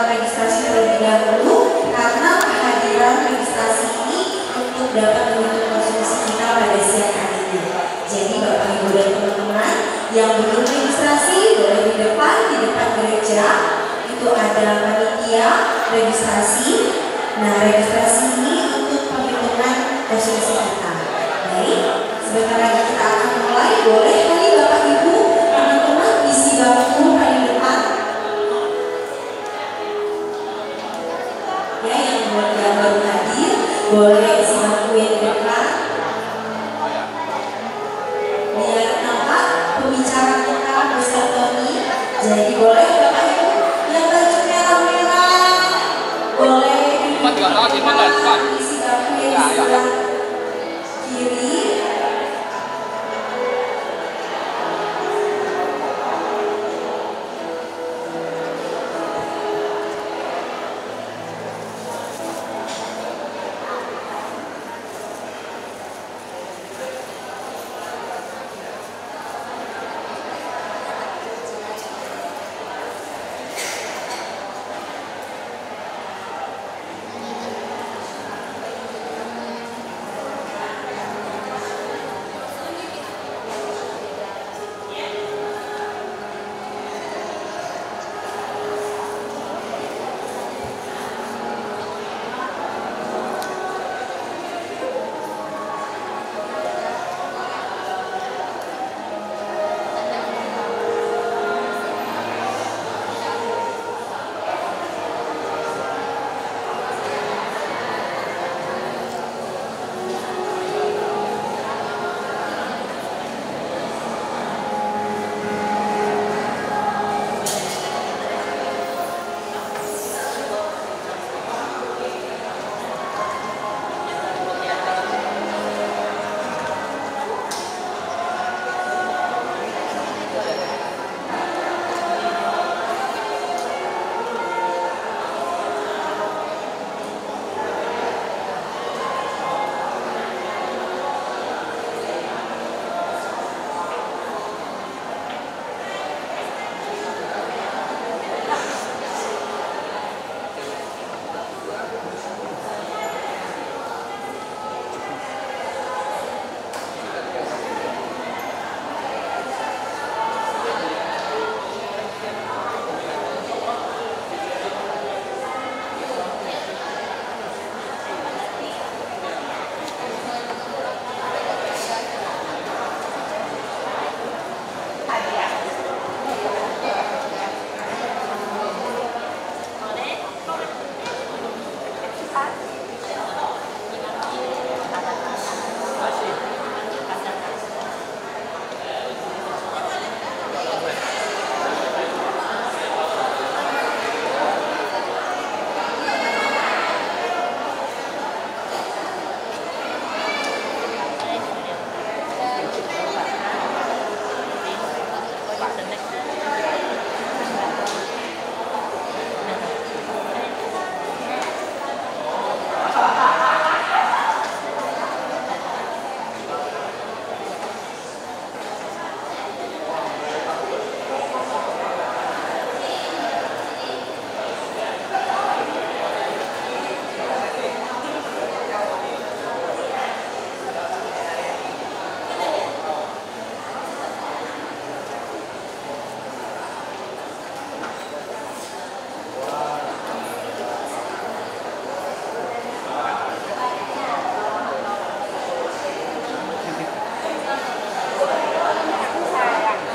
registrasi terlebih dahulu karena kehadiran registrasi ini untuk dapat mendukung konsumsi kita pada siang hari ini. Jadi Bapak Ibu dan teman-teman yang belum registrasi boleh di depan gereja itu ada panitia registrasi. Nah, registrasi ini untuk penghitungan konsumsi kita. Baik, sebentar lagi kita akan mulai. Boleh kali Bapak Ibu teman-teman isi bangku paling depan. Ya, yang baru hadir boleh isi bangku yang di depan. Biar nampak pembicara kita bersertoni. Jadi boleh Bapak Ibu yang baju merah-merah boleh isi bangku yang di sebelah kiri.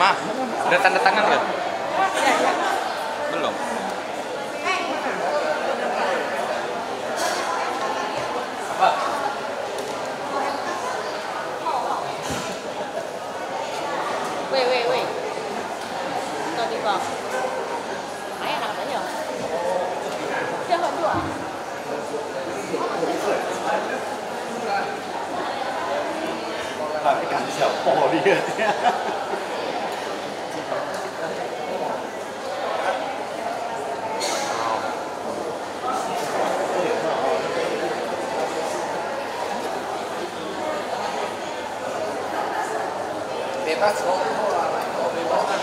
Ma, udah tanda tangan nggak? Belum. Apa? Wait. Ito di ba? Ay, anak na niyo. Siya ko dua. 还没赶小暴力的。bebas kok. Bebas kan.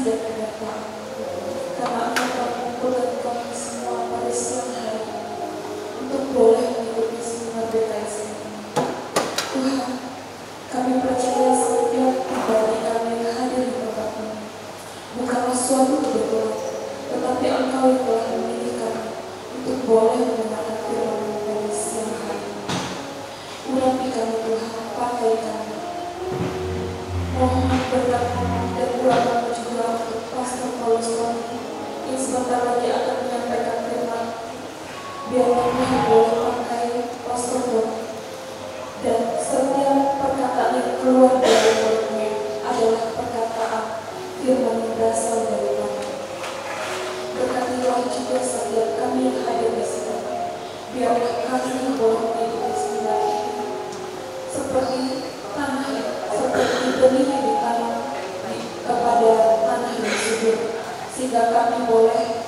dan kedatangan. Karena Engkau telah mengumpulkan kami semua pada siang hari untuk boleh mengikuti seminar BKS ini. Tuhan, kami percaya setiap pribadi kami yang hadir di tempat ini bukanlah suatu kebetulan, tetapi Engkau yang telah memilih kami untuk boleh mendengarkan firman-Mu pada siang hari. Urapi kami Tuhan, pakai kami. Mohon berkat-Mu dan doa-Mu juga untuk Pastor Paulus Tony yang sebentar lagi akan menyampaikan firman. Biarlah Tuhan boleh pakai Pastor Tony dan setiap perkataan yang keluar dari mulut-Mu adalah perkataan firman yang berasal dari Tuhan. Berkatilah juga setiap kami yang hadir di sini. Biarlah kami boleh mengikuti seminar ini seperti tanah, seperti benih yang ditanam kepada tanah yang subur, sehingga kami boleh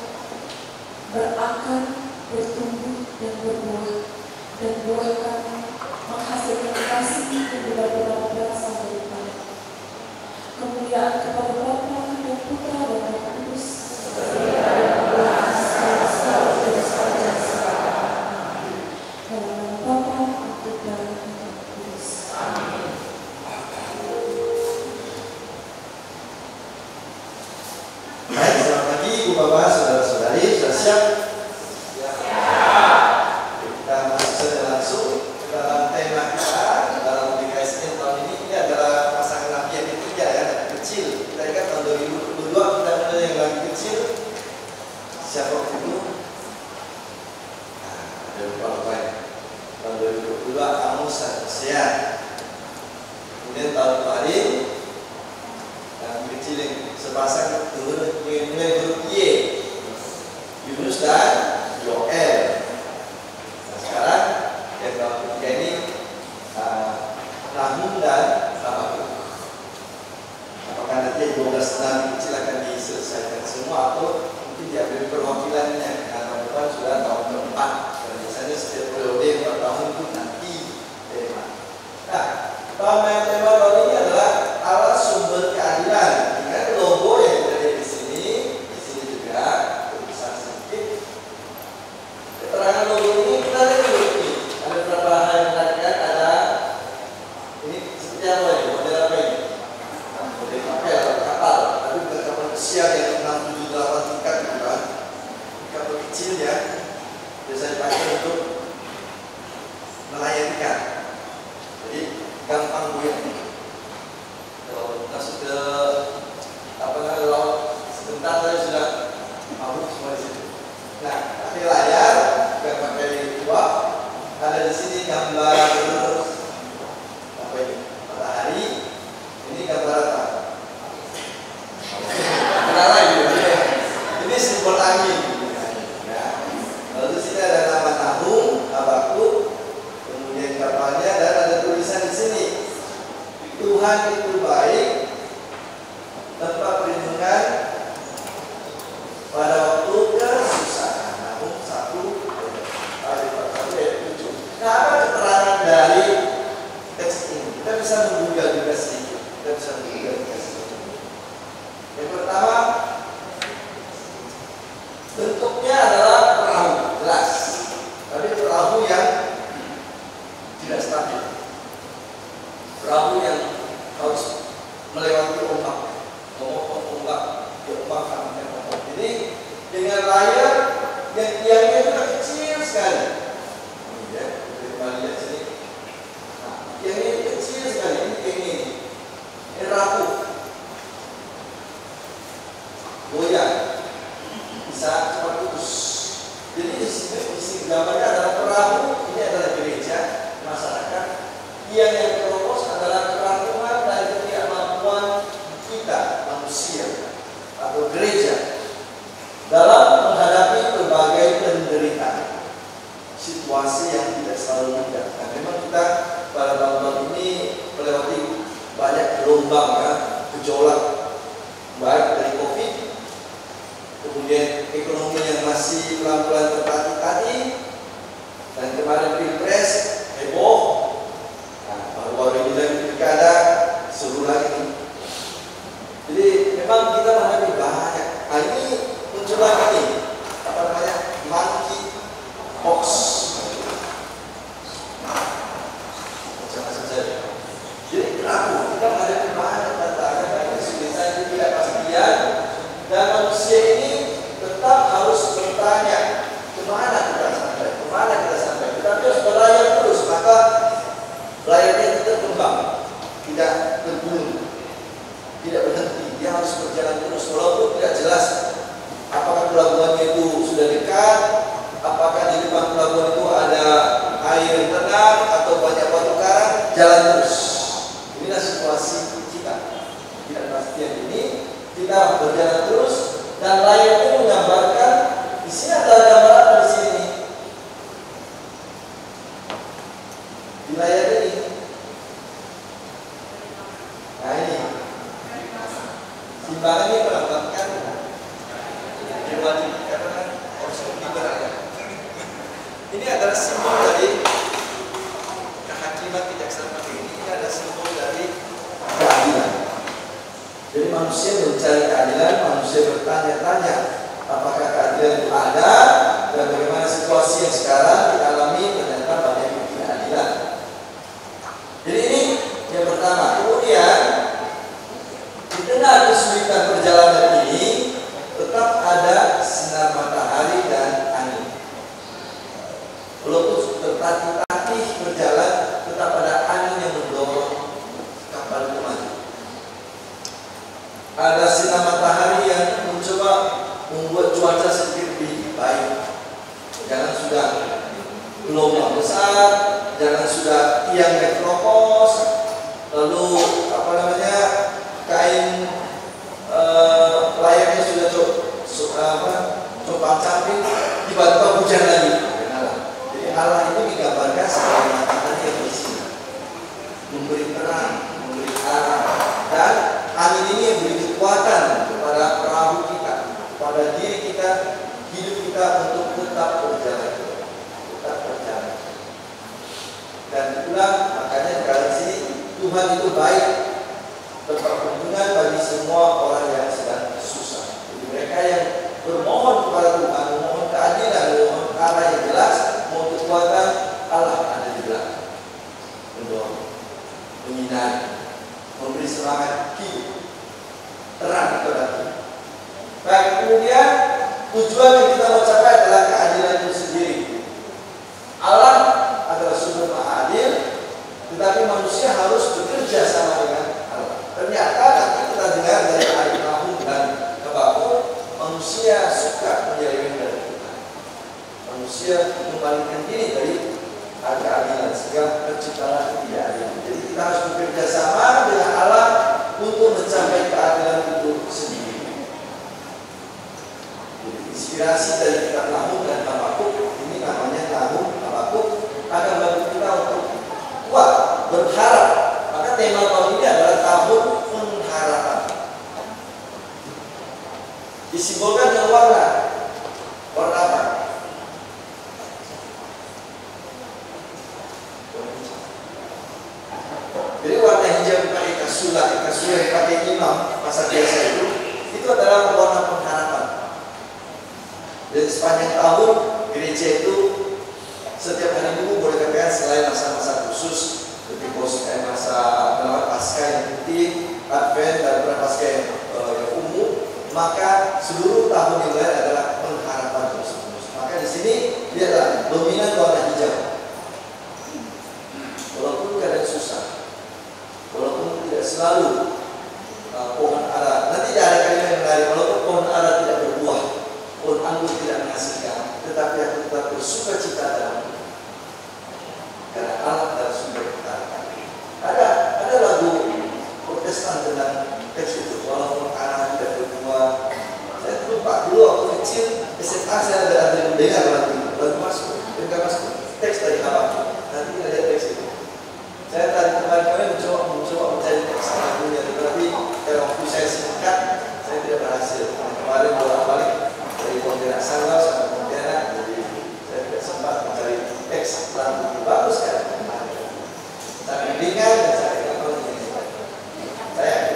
berakar, bertumbuh dan berbuah, dan buah kami menghasilkan kasih yang benar-benar berasal dari Tuhan. Kemuliaan kepada Bapa dan Putra dan Roh Kudus. Baik, selamat pagi Ibu Bapak, Saudara-saudari, sudah siap? Kita masuk saja langsung ke dalam tema kita dalam BKSN tahun ini. Ini adalah pasangan nabi yang ketiga ya, yang kecil. Kita ingat tahun 2022 kita mulai yang lagi kecil. Siapa waktu itu? Nah, ada lupa ya. Tahun 2022 kamu sehat. Kemudian tahun kemarin yang kecil yang sepasang mulai huruf Y, Yunus dan Yoel. Nah, sekarang yang tahun ketiga ini Nahum dan Habakuk. Apakah nanti 12 nabi kecil akan diselesaikan semua atau mungkin diambil perwakilannya? Karena tahun depan sudah tahun keempat. Dan biasanya setiap periode 4 tahun itu nanti tema. Nah, tema tahun ini adalah Allah sumber keadilan. Ingat logo yang ada di sini juga tulisan sedikit. Keterangan logo ini kita lihat dulu ini. Ada beberapa hal yang perhatikan. Ada ini seperti apa ya? Model apa ini? Model kapal. Tapi bukan kapal pesiar yang 6, 7, 8 tingkat gitu kan. Kapal kecil ya. Biasa dipakai untuk nelayan ikan. Jadi gampang goyang. Kalau masuk ke laut sebentar saya sudah mabuk semua di situ. Nah, pakai layar, bukan pakai uap. Ada di sini gambar apa ini? Matahari. Ini gambar apa? Menara gitu. Ini simbol angin. Ya. Lalu di sini ada nama Nahum, Habakuk, kemudian kapalnya dan ada tulisan di sini. Tuhan itu baik, tempat perlindungan pada waktu kesusahan. Nahum 1:7. Nah, apa keterangan dari teks ini? Kita bisa menggoogle juga sedikit. Yang pertama, bentuknya adalah perahu, jelas. Tapi perahu yang tidak stabil. Perahu yang harus melewati ombak, Jadi dengan layar yang tiangnya itu kecil sekali. Ya, kita lihat sini. Nah, tiangnya kecil sekali. Ini rapuh, goyang, bisa cepat putus. Jadi di sini gambarnya adalah perahu. Ini adalah gereja, masyarakat. Tiang yang terlopos adalah kerancuan dan ketidakmampuan kita manusia atau gereja dalam menghadapi berbagai penderitaan, situasi yang tidak selalu mudah. Nah, memang kita pada tahun-tahun ini melewati banyak gelombang ya, gejolak, baik dari COVID, kemudian ekonomi yang masih pelan-pelan tertati-tati, dan kemarin pilpres heboh. Nah, baru-baru ini lagi pilkada, seru lagi. Jadi memang kita menghadapi bilang ini apa namanya monkey box. Macam-macam saja. Jadi ragu, kita menghadapi banyak tantangan, banyak kesulitan, tidak pastian, dan manusia ini tetap harus bertanya kemana kita sampai, kemana kita sampai. Kita harus berlayar terus, maka layarnya itu berkembang, tidak bergulung, tidak berhenti. Dia harus berjalan terus, walaupun tidak jelas apakah pelabuhannya itu sudah dekat, apakah di depan pelabuhan itu ada air tenang atau banyak batu karang. Jalan terus. Inilah situasi kita. Tidak pastian ini, kita berjalan terus, dan layar itu menggambarkan. Di sini ada gambar apa di sini? Di layar ini. Nah ini. Timbangan ini melambangkan kewajiban karena harus liberal. Ini adalah simbol dari kehakiman kejaksaan ini. Ini adalah simbol dari keadilan. Jadi manusia mencari keadilan, manusia bertanya-tanya apakah keadilan itu ada, dan bagaimana situasi yang sekarang dialami ternyata banyak ketidakadilan. Jadi ini yang pertama. Kemudian di tengah kesulitan perjalanan ini tetap ada sinar matahari dan angin. Walaupun tertatih-tatih berjalan, tetap ada angin yang mendorong kapal itu maju. Ada sinar matahari yang mencoba membuat cuaca sedikit lebih baik. Jangan sudah gelombang besar, jangan sudah tiang yang keropos, lalu apa namanya kain layarnya sudah copang camping, tiba-tiba hujan lagi. Jadi Allah itu digambarkan sebagai matahari yang bersinar, memberi terang, memberi arah, dan angin ini yang beri kekuatan kepada perahu kita, pada diri kita, hidup kita untuk tetap berjalan, tetap berjalan. Dan itulah makanya di sini Tuhan itu baik, berperlindungan bagi semua orang yang sedang susah. Jadi mereka yang bermohon kepada Tuhan, memohon keadilan, memohon arah yang jelas, mohon kekuatan, Allah ada di belakang, mendorong, menyinari, memberi semangat hidup, terang kepada kita. Baik, kemudian tujuan yang kita mau capai adalah keadilan itu sendiri. Allah adalah sumber maha adil, tetapi manusia harus bekerja sama dengan Allah. Ternyata nanti kita dengar dari ayat Nahum dan Habakuk, manusia suka menyelewengkan dari Tuhan. Manusia memalingkan diri dari keadilan, sehingga terciptalah ketidakadilan. Jadi kita harus bekerja sama dengan Allah untuk mencapai keadilan itu sendiri. Jadi, inspirasi dari kitab Nahum dan Habakuk, ini namanya Nahum Habakuk, akan membantu kita untuk kuat berharap. Maka tema tahun ini adalah tahun pengharapan. Disimbolkan dengan warna. Warna apa? Jadi warna hijau dipakai kasula yang dipakai imam masa biasa itu adalah warna pengharapan. Dan sepanjang tahun gereja itu setiap hari Minggu boleh katakan selain masa-masa khusus seperti masa Pasca yang penting, Advent dan Prapaskah yang umum, maka seluruh tahun yang lain adalah pengharapan terus-menerus. Maka di sini lihatlah dominan warna hijau. Walaupun kadang susah, walaupun tidak selalu pohon ara, nanti ada kalimat yang menarik, walaupun pohon ara tidak berbuah, pohon anggur tidak menghasilkan, tetapi aku tetap bersuka cita dalam karena Allah adalah sumber keharapan. Ada lagu Protestan tentang teks itu, walaupun ara tidak berbuah. Saya lupa dulu waktu kecil SMA saya ada mendengar lagu masuk, teks dari Habakuk. Nanti ada teks itu. Saya tadi kemarin mencoba mencari teks lagunya, tetapi dalam waktu saya singkat saya tidak berhasil. Kemarin bolak-balik dari Pontianak Sanglau sampai Pontianak, jadi saya tidak sempat mencari teks lagu yang bagus kan. Saya ringan dan saya tidak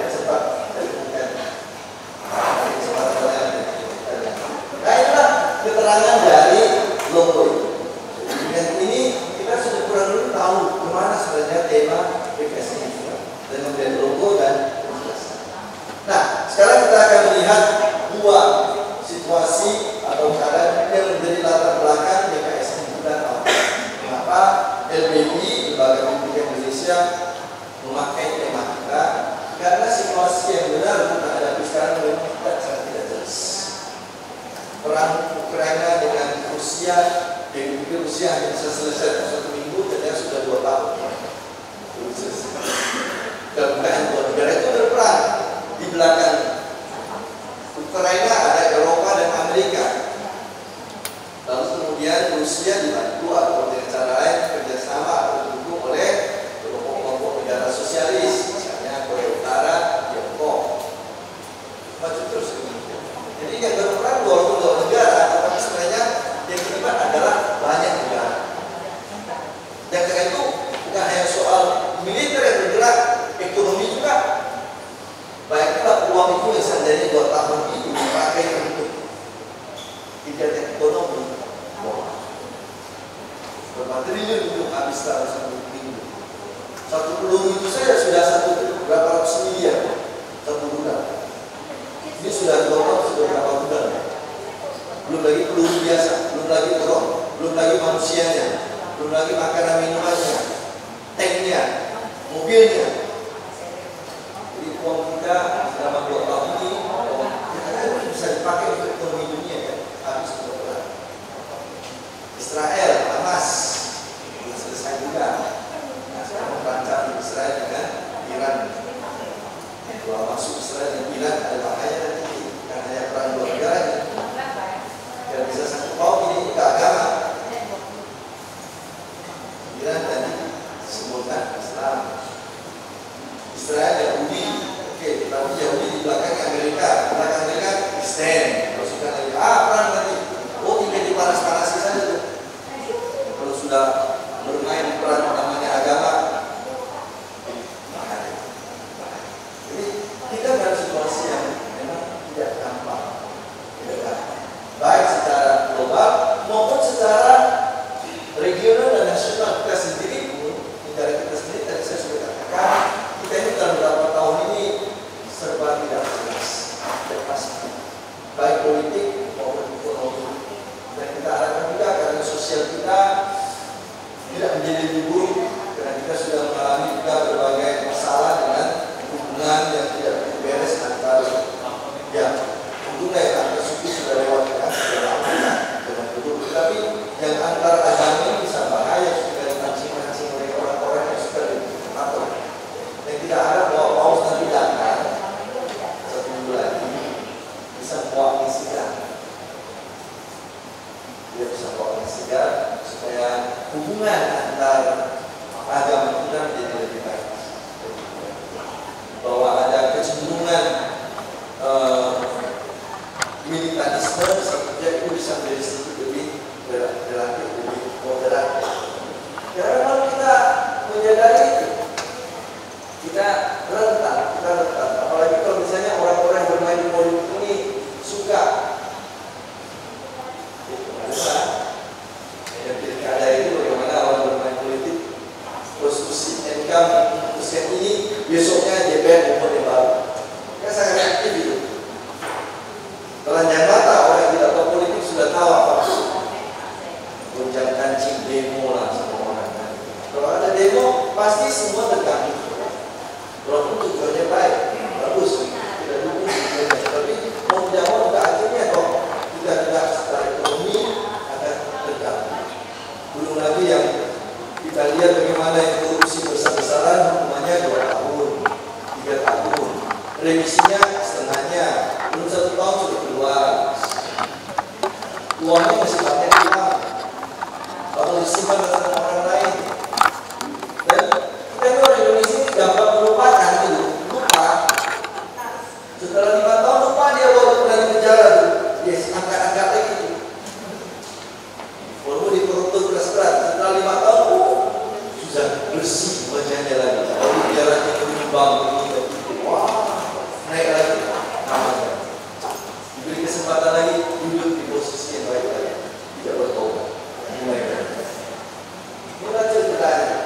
sempat dari Pontianak. informasi yang benar kita hadapi sekarang memang kita sangat tidak jelas. Perang Ukraina dengan Rusia, yang mungkin Rusia hanya bisa selesai 1 minggu, ternyata sudah 2 tahun. Kebukaan dua negara itu berperang. Di belakang Ukraina ada Eropa dan Amerika. Lalu kemudian Rusia dibantu atau dengan cara lain kerjasama atau didukung oleh kelompok-kelompok negara sosialis, misalnya Korea Utara, Tiongkok, maju terus kemudian. Jadi yang berperang dua negara, tetapi sebenarnya yang terlibat adalah banyak negara. Dan karena itu bukan hanya soal militer yang bergerak, ekonomi juga. Baiklah uang itu yang seandainya 2 tahun itu dipakai untuk kegiatan ekonomi, berapa triliun untuk habis dalam 1 minggu. 1 peluru itu saja sudah berapa ratus miliar 1 bulan. Ini sudah 2 tahun, sudah berapa bulan? Belum lagi peluru biasa, belum lagi drone, belum lagi manusianya, belum lagi makanan minumannya, tanknya, mobilnya. Jadi uang kita selama 2 tahun ini bisa dipakai untuk ekonomi dunia ya, habis berperang. Israel, Hamas belum selesai juga. Nah, sekarang merancang Israel dengan Iran. Kalau masuk Israel dan Iran ada bahaya nanti, bukan hanya perang 2 negara ini. Dan bisa satu kaum ini ke agama. Iran tadi disebutkan Islam. Israel Yahudi, oke, tapi Yahudi di belakang Amerika, belakang Amerika Kristen. Kalau sudah lagi perang nanti, tinggal dipanas-panasi saja tuh. Kalau sudah bermain peran namanya agama, jadi kita dalam situasi yang memang tidak gampang, baik secara global maupun secara regional dan nasional. Kita sendiri pun, negara kita sendiri, tadi saya sudah katakan, kita ini dalam beberapa tahun ini serba tidak jelas, tidak pasti, baik politik maupun ekonomi. Dan kita harapkan juga karena sosial kita tidak menjadi lebih buruk, karena kita sudah mengalami juga berbagai masalah dengan hubungan yang tidak beres antar hubungan antar suku sudah lewat ya, sudah lama dengan penduduk. Tapi yang antar agama ini bisa bahaya sudah dipancing-pancing oleh orang-orang yang sudah diatur. Dan tidak ada bahwa paus nanti datang 1 minggu lagi bisa bawa angin segar. Dia bisa bawa angin segar supaya hubungan antar agama kita menjadi lebih baik. Bahwa ada kecenderungan militarisme sepertinya itu bisa menjadi sedikit lebih relatif lebih moderat. Karena kalau kita menyadari itu, kita rentan. Apalagi kalau misalnya orang-orang yang bermain di politik ini suka yang pilkada itu, bagaimana orang bermain politik, konstitusi MK memutuskan ini, besoknya DPR membuat yang baru. Kan sangat reaktif itu. Telanjang mata orang yang tidak tahu politik sudah tahu apa itu. Gonjang kancing demo lah semua orang. Kalau ada demo pasti semua terganggu. Walaupun tujuannya baik, bagus, tidak dukung tujuannya. Tapi mau tidak mau pada akhirnya kok kita tidak secara ekonomi akan terganggu. Belum lagi yang kita lihat bagaimana yang korupsi besar-besaran hukumannya 2 tahun, 3 tahun, remisinya setengahnya, belum 1 tahun sudah keluar. Uangnya masih banyak hilang atau disimpan dengan orang lain. Dan kita ini orang Indonesia ini gampang melupakan itu, lupa. Setelah 5 tahun lupa dia baru pernah di penjara tuh, dia angkat-angkat lagi tuh. Walaupun dikoruptor berat-berat, setelah 5 tahun sudah bersih wajahnya lagi. Lalu dia lagi menyumbang begini, wah naik lagi namanya. Diberi kesempatan lagi duduk di posisi yang baik lagi, tidak bertobat, mulai lagi. Mulai ceritanya.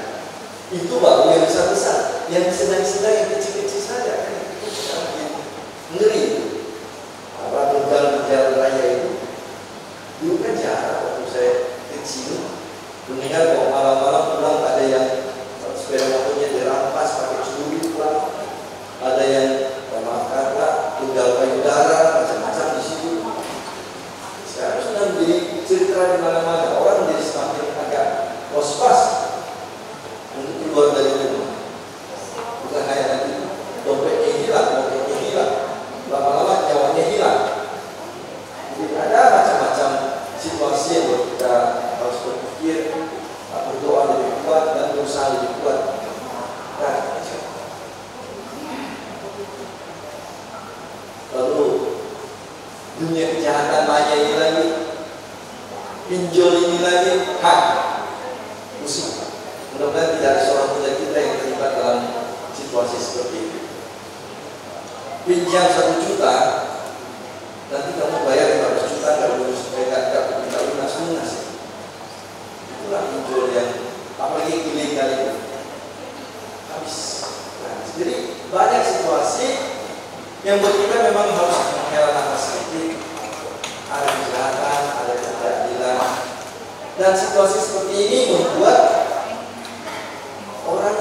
Itu baru yang besar-besar, yang sedang-sedang, yang kecil-kecil saja kan itu sangat ngeri. Apa begal-begal raya itu dulu kan jarang waktu saya kecil mendengar bahwa malam-malam pulang ada yang sepeda motornya dirampas pakai curi pulang, ada yang maaf dunia kejahatan maya ini lagi, pinjol ini lagi, pusing. Mudah-mudahan tidak ada seorang muda kita yang terlibat dalam situasi seperti itu. Pinjam 1 juta, nanti kamu bayar 500 juta kalau tidak lunas. Itulah pinjol yang apalagi ilegal itu habis. Jadi banyak situasi yang buat kita memang harus menghela nafas sedikit. Ada kejahatan, ada ketidakadilan, dan situasi seperti ini membuat orang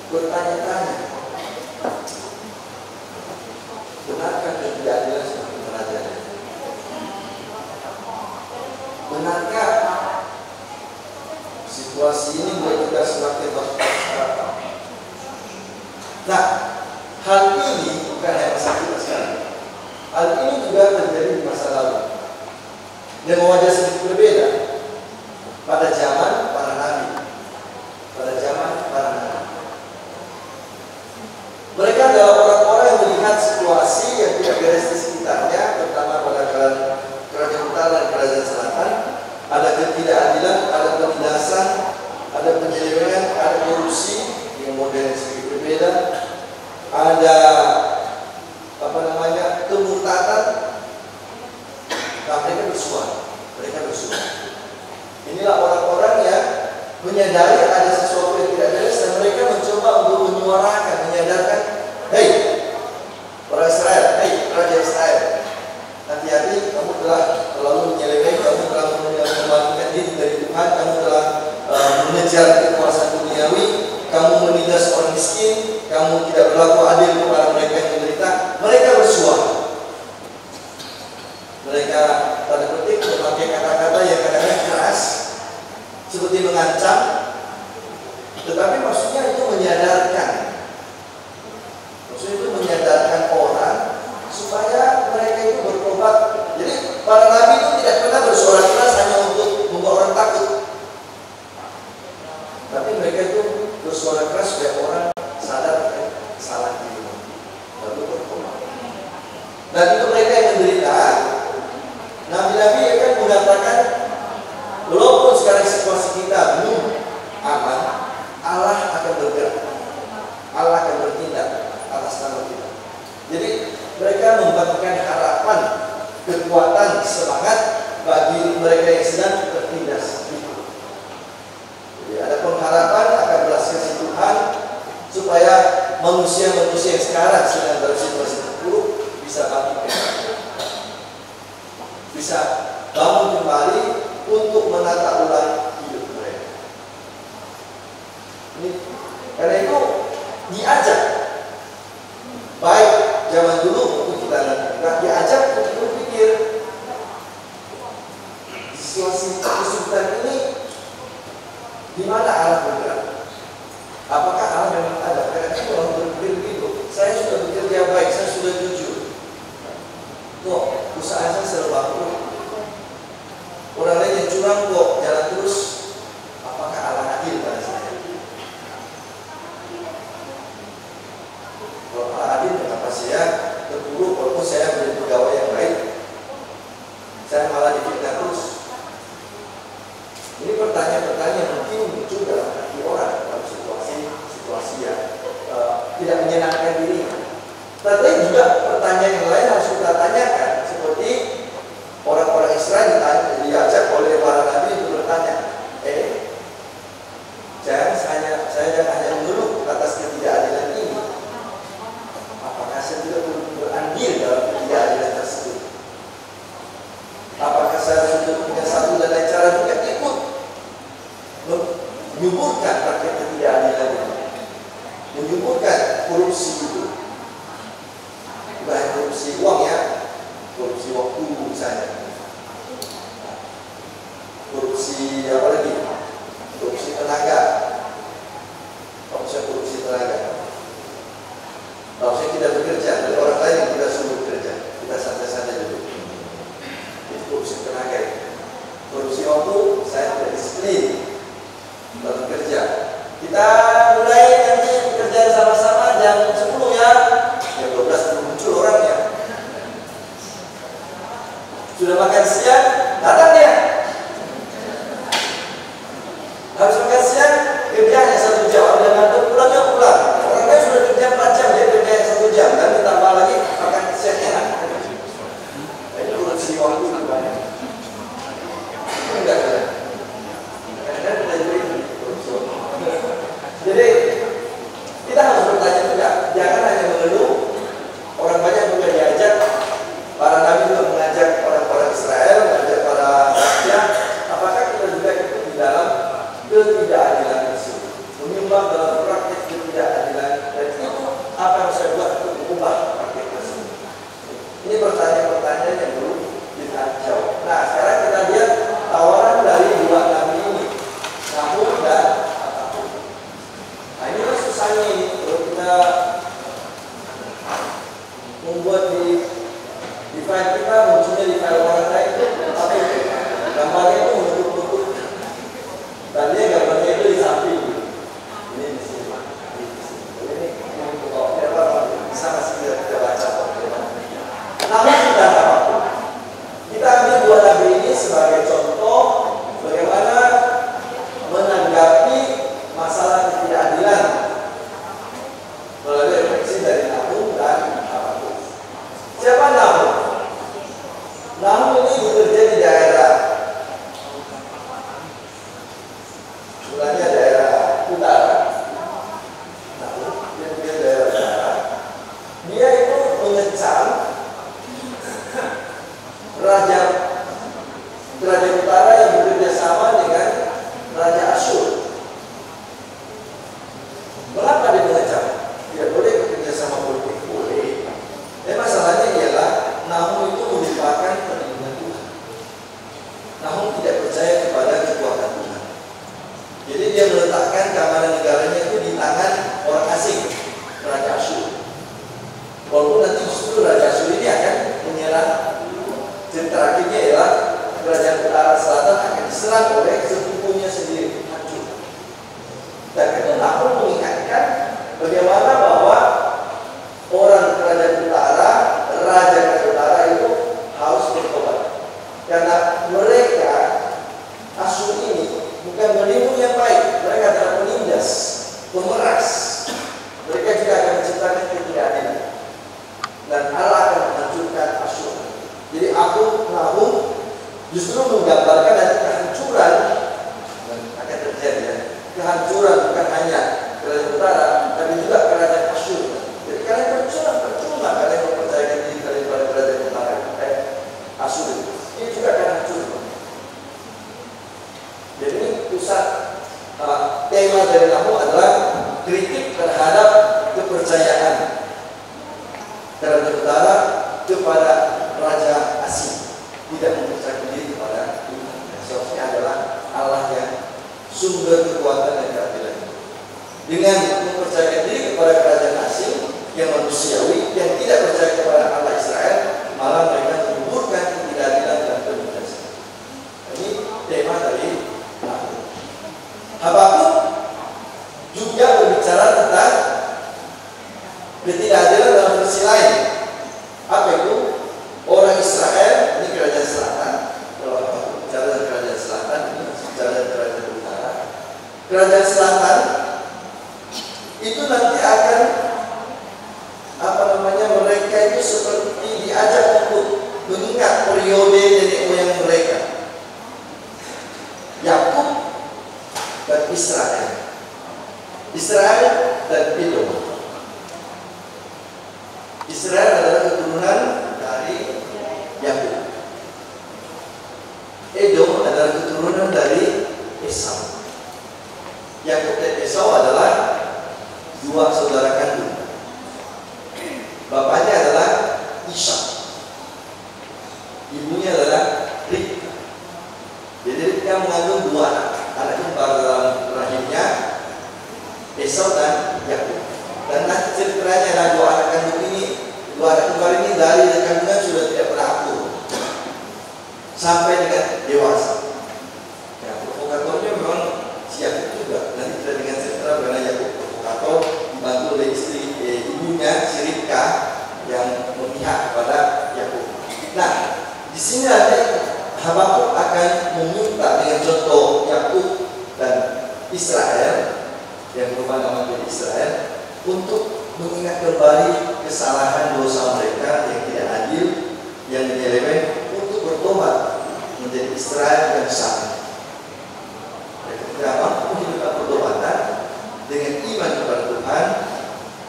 bertanya-tanya, benarkah ketidakadilan semakin merajalela? Benarkah situasi ini membuat kita semakin berkata? Nah, hal ini bukan hanya masa kita sekarang. Hal ini juga terjadi di masa lalu dengan wajah sedikit berbeda pada zaman para nabi. Mereka adalah orang-orang yang melihat situasi yang tidak beres di sekitarnya, terutama pada kerajaan utara dan kerajaan selatan. Ada ketidakadilan, ada penindasan, ada penyelewengan, ada korupsi yang model yang sedikit berbeda, ada kemurtadan. Nah, mereka bersuara. Inilah orang-orang yang menyadari ada sesuatu yang tidak beres dan mereka mencoba untuk menyuarakan, menyadarkan, hei orang Israel, hei raja Israel, hati-hati, kamu telah terlalu menyeleweng, kamu telah membangkitkan diri dari Tuhan, kamu telah mengejar kekuasaan duniawi, kamu menindas orang miskin, kamu tidak berlaku adil kepada mereka yang menderita. Mereka bersuara. Mereka tanda petik memakai kata-kata yang kadang-kadang keras, seperti mengancam, tetapi maksudnya itu menyadarkan. Maksudnya itu menyadarkan orang supaya mereka itu bertobat. Jadi para nabi itu tidak pernah bersuara keras hanya untuk membuat orang takut, tapi mereka itu bersuara keras supaya orang sadar salah diri lalu bertobat. Dan itu mereka yang menderita. Nabi-nabi akan mengatakan, walaupun sekarang situasi kita belum aman, Allah akan bergerak, Allah akan bertindak atas nama kita. Jadi mereka membagikan harapan, kekuatan, semangat bagi mereka yang sedang tertindas. Jadi ada pengharapan akan belas kasih Tuhan supaya manusia-manusia yang sekarang sedang dalam situasi terpuruk bisa bangkit, bisa bangun kembali untuk menata ulang hidup mereka. Karena itu diajak, baik zaman dulu maupun kita nanti, diajak untuk berpikir situasi kesulitan ini di mana Allah bergerak. Apakah Allah memang ada? Karena itu orang berpikir begitu. Saya sudah bekerja baik, saya sudah jujur. Kok usaha saya selalu bangkrut? Orang lain yang curang kok jalan terus. Apakah Allah adil pada saya? Kalau Allah adil, kenapa saya terpuruk walaupun saya menjadi pegawai yang baik? Saya malah difitnah terus. Ini pertanyaan-pertanyaan mungkin muncul dalam hati orang dalam situasi yang tidak menyenangkan diri. Tetapi juga pertanyaan yang lain harus kita tanyakan, seperti orang-orang Israel diajak oleh para nabi untuk bertanya, saya jangan hanya mengeluh atas ketidakadilan ini. Apakah saya juga berandil dalam ketidakadilan tersebut? Apakah saya sudah punya satu dan lain cara juga ikut menyuburkan praktek ketidakadilan ini, menyuburkan korupsi itu? Bukan korupsi uang ya, korupsi waktu misalnya, korupsi apa lagi, korupsi tenaga. Kalau saya korupsi tenaga, kalau saya tidak bekerja, dari orang lain yang tidak suruh bekerja, kita santai-santai dulu. Itu korupsi tenaga. Korupsi waktu, saya tidak disiplin dalam bekerja. Kita mulai nanti bekerja sama-sama jam 10 ya, jam 12 muncul orangnya. Sudah makan siang, datang dia. Habis makan siang, kerjanya 1 jam, ada ngantuk, pulangnya pulang. Orang kan sudah kerja 4 jam, dia kerjanya 1 jam, dan ditambah lagi makan siangnya. Ini urut si waktu itu banyak. Enggak ada. Kadang-kadang kita juga itu. Jadi kita harus bertanya juga, jangan hanya mengeluh. Orang banyak juga diajak, para nabi juga mengajak orang-orang Israel, mengajak para raja. Apakah kita juga ikut di dalam ketidakadilan tersebut, menyumbang dalam praktik ketidakadilan, dan itu apa yang saya buat untuk mengubah praktik tersebut? Ini pertanyaan-pertanyaan yang perlu kita jawab. Nah, sekarang kita lihat tawaran dari 2 nabi ini, Nahum dan Habakuk. Nah, ini kan susahnya ini kalau kita membuat di file kita, munculnya di file orang lain itu apa itu? Gambarnya itu menutup-nutup, dan dia gambarnya itu di samping. Ini di sini. Ini untuk bisa masih kita baca. Namun sudah apa? Kita ambil 2 nabi ini sebagai contoh bagaimana menanggapi masalah ketidakadilan melalui refleksi dari Nahum dan Habakuk. Siapa Nahum? Nahum ini bekerja di daerah, mulanya daerah utara. Nahum dia bekerja di daerah utara. Dia itu mengecam Raja utara yang bekerja sama dengan Raja Asyur. Mengapa dia mengecam? Tidak boleh bekerja sama politik, boleh. Masalahnya ialah Nahum itu melupakan perlindungan Tuhan. Nahum tidak percaya kepada kekuatan Tuhan. Jadi dia meletakkan keamanan negaranya itu di tangan orang asing, Raja Asyur. Walaupun nanti justru Raja Asyur ini akan menyerang. Terakhirnya ialah kerajaan utara selatan akan diserang oleh sekutunya sendiri, hancur. Dan itu Nahum mengingatkan bagaimana bahwa orang kerajaan utara, raja kerajaan utara itu harus bertobat. Karena mereka Asyur ini bukan melindungi yang baik, mereka adalah penindas, pemeras. Mereka juga akan menciptakan ketidakadilan. Dan Allah akan menghancurkan Asyur. Jadi Nahum justru menggambarkan nanti kehancuran dan akan terjadi ya. Kehancuran bukan hanya kerajaan utara, tapi juga kerajaan Asyur. Jadi kalian percuma kalian mempercayakan diri kalian pada kerajaan utara, Asyur. Ini juga akan hancur. Jadi ini pusat tema dari Nahum adalah kritik terhadap kepercayaan kerajaan utara kepada raja asing, tidak mempercayai diri kepada Tuhan. Seharusnya adalah Allah yang sumber kekuatan dan keadilan. Dengan mempercayai diri kepada kerajaan asing yang manusiawi, yang tidak percaya kepada Allah Israel, malah mereka menimbulkan ketidakadilan dan penindasan. Ini tema dari Nahum. Habakuk juga berbicara tentang ketidakadilan dalam versi lain. Apa itu? Orang Israel, ini kerajaan selatan. Kalau Habakuk bicara dari kerajaan selatan, ini bicara dari kerajaan utara. Kerajaan selatan itu nanti akan mereka itu seperti diajak untuk mengingat periode nenek moyang mereka, Yakub dan Israel dan Edom. Israel adalah keturunan dari Yakub. Edom adalah keturunan dari Esau. Yakub dan Esau adalah 2 saudara kandung. Bapaknya adalah Ishak, ibunya adalah Ribka. Jadi Ribka mengandung 2 anak kembar dalam rahimnya, Esau dan Yakub. Dan nanti ceritanya adalah 2 anak kandung ini, 2 anak kembar ini dari kandungan sudah tidak pernah akur sampai dengan dewasa. Ya, provokatornya memang si Yakub juga. Nanti kita dengan cerita bagaimana Yakub provokator dibantu oleh istri ibunya si Ribka yang memihak kepada Yakub. Nah, Di sini nanti Habakuk akan meminta dengan contoh Yakub dan Israel yang berubah nama menjadi Israel untuk mengingat kembali kesalahan dosa mereka yang tidak adil, yang menyeleweng, untuk bertobat menjadi Israel yang sama. Dan ketika mampu menghidupkan pertobatan dengan iman kepada Tuhan,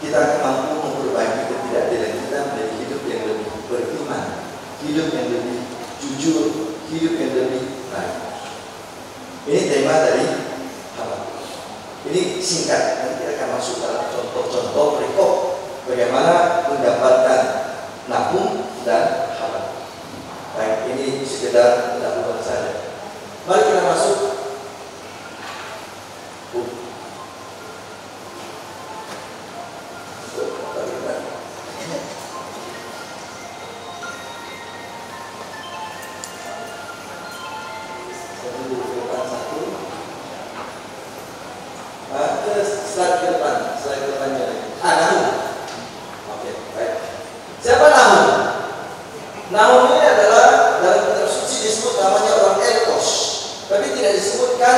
kita akan mampu memperbaiki ketidakadilan kita menjadi hidup yang lebih beriman, hidup yang lebih jujur, hidup yang lebih baik. Ini tema dari Habakuk. Ini singkat, nanti kita akan masuk dalam contoh-contoh perikop bagaimana mendapatkan Nahum dan Habakuk. Baik, ini sekedar pendahuluan saja. Mari kita masuk. Slide ke depannya. Nahum. Oke, baik. Siapa Nahum? Nahum ini adalah dalam kitab suci disebut namanya orang Elkos, tapi tidak disebutkan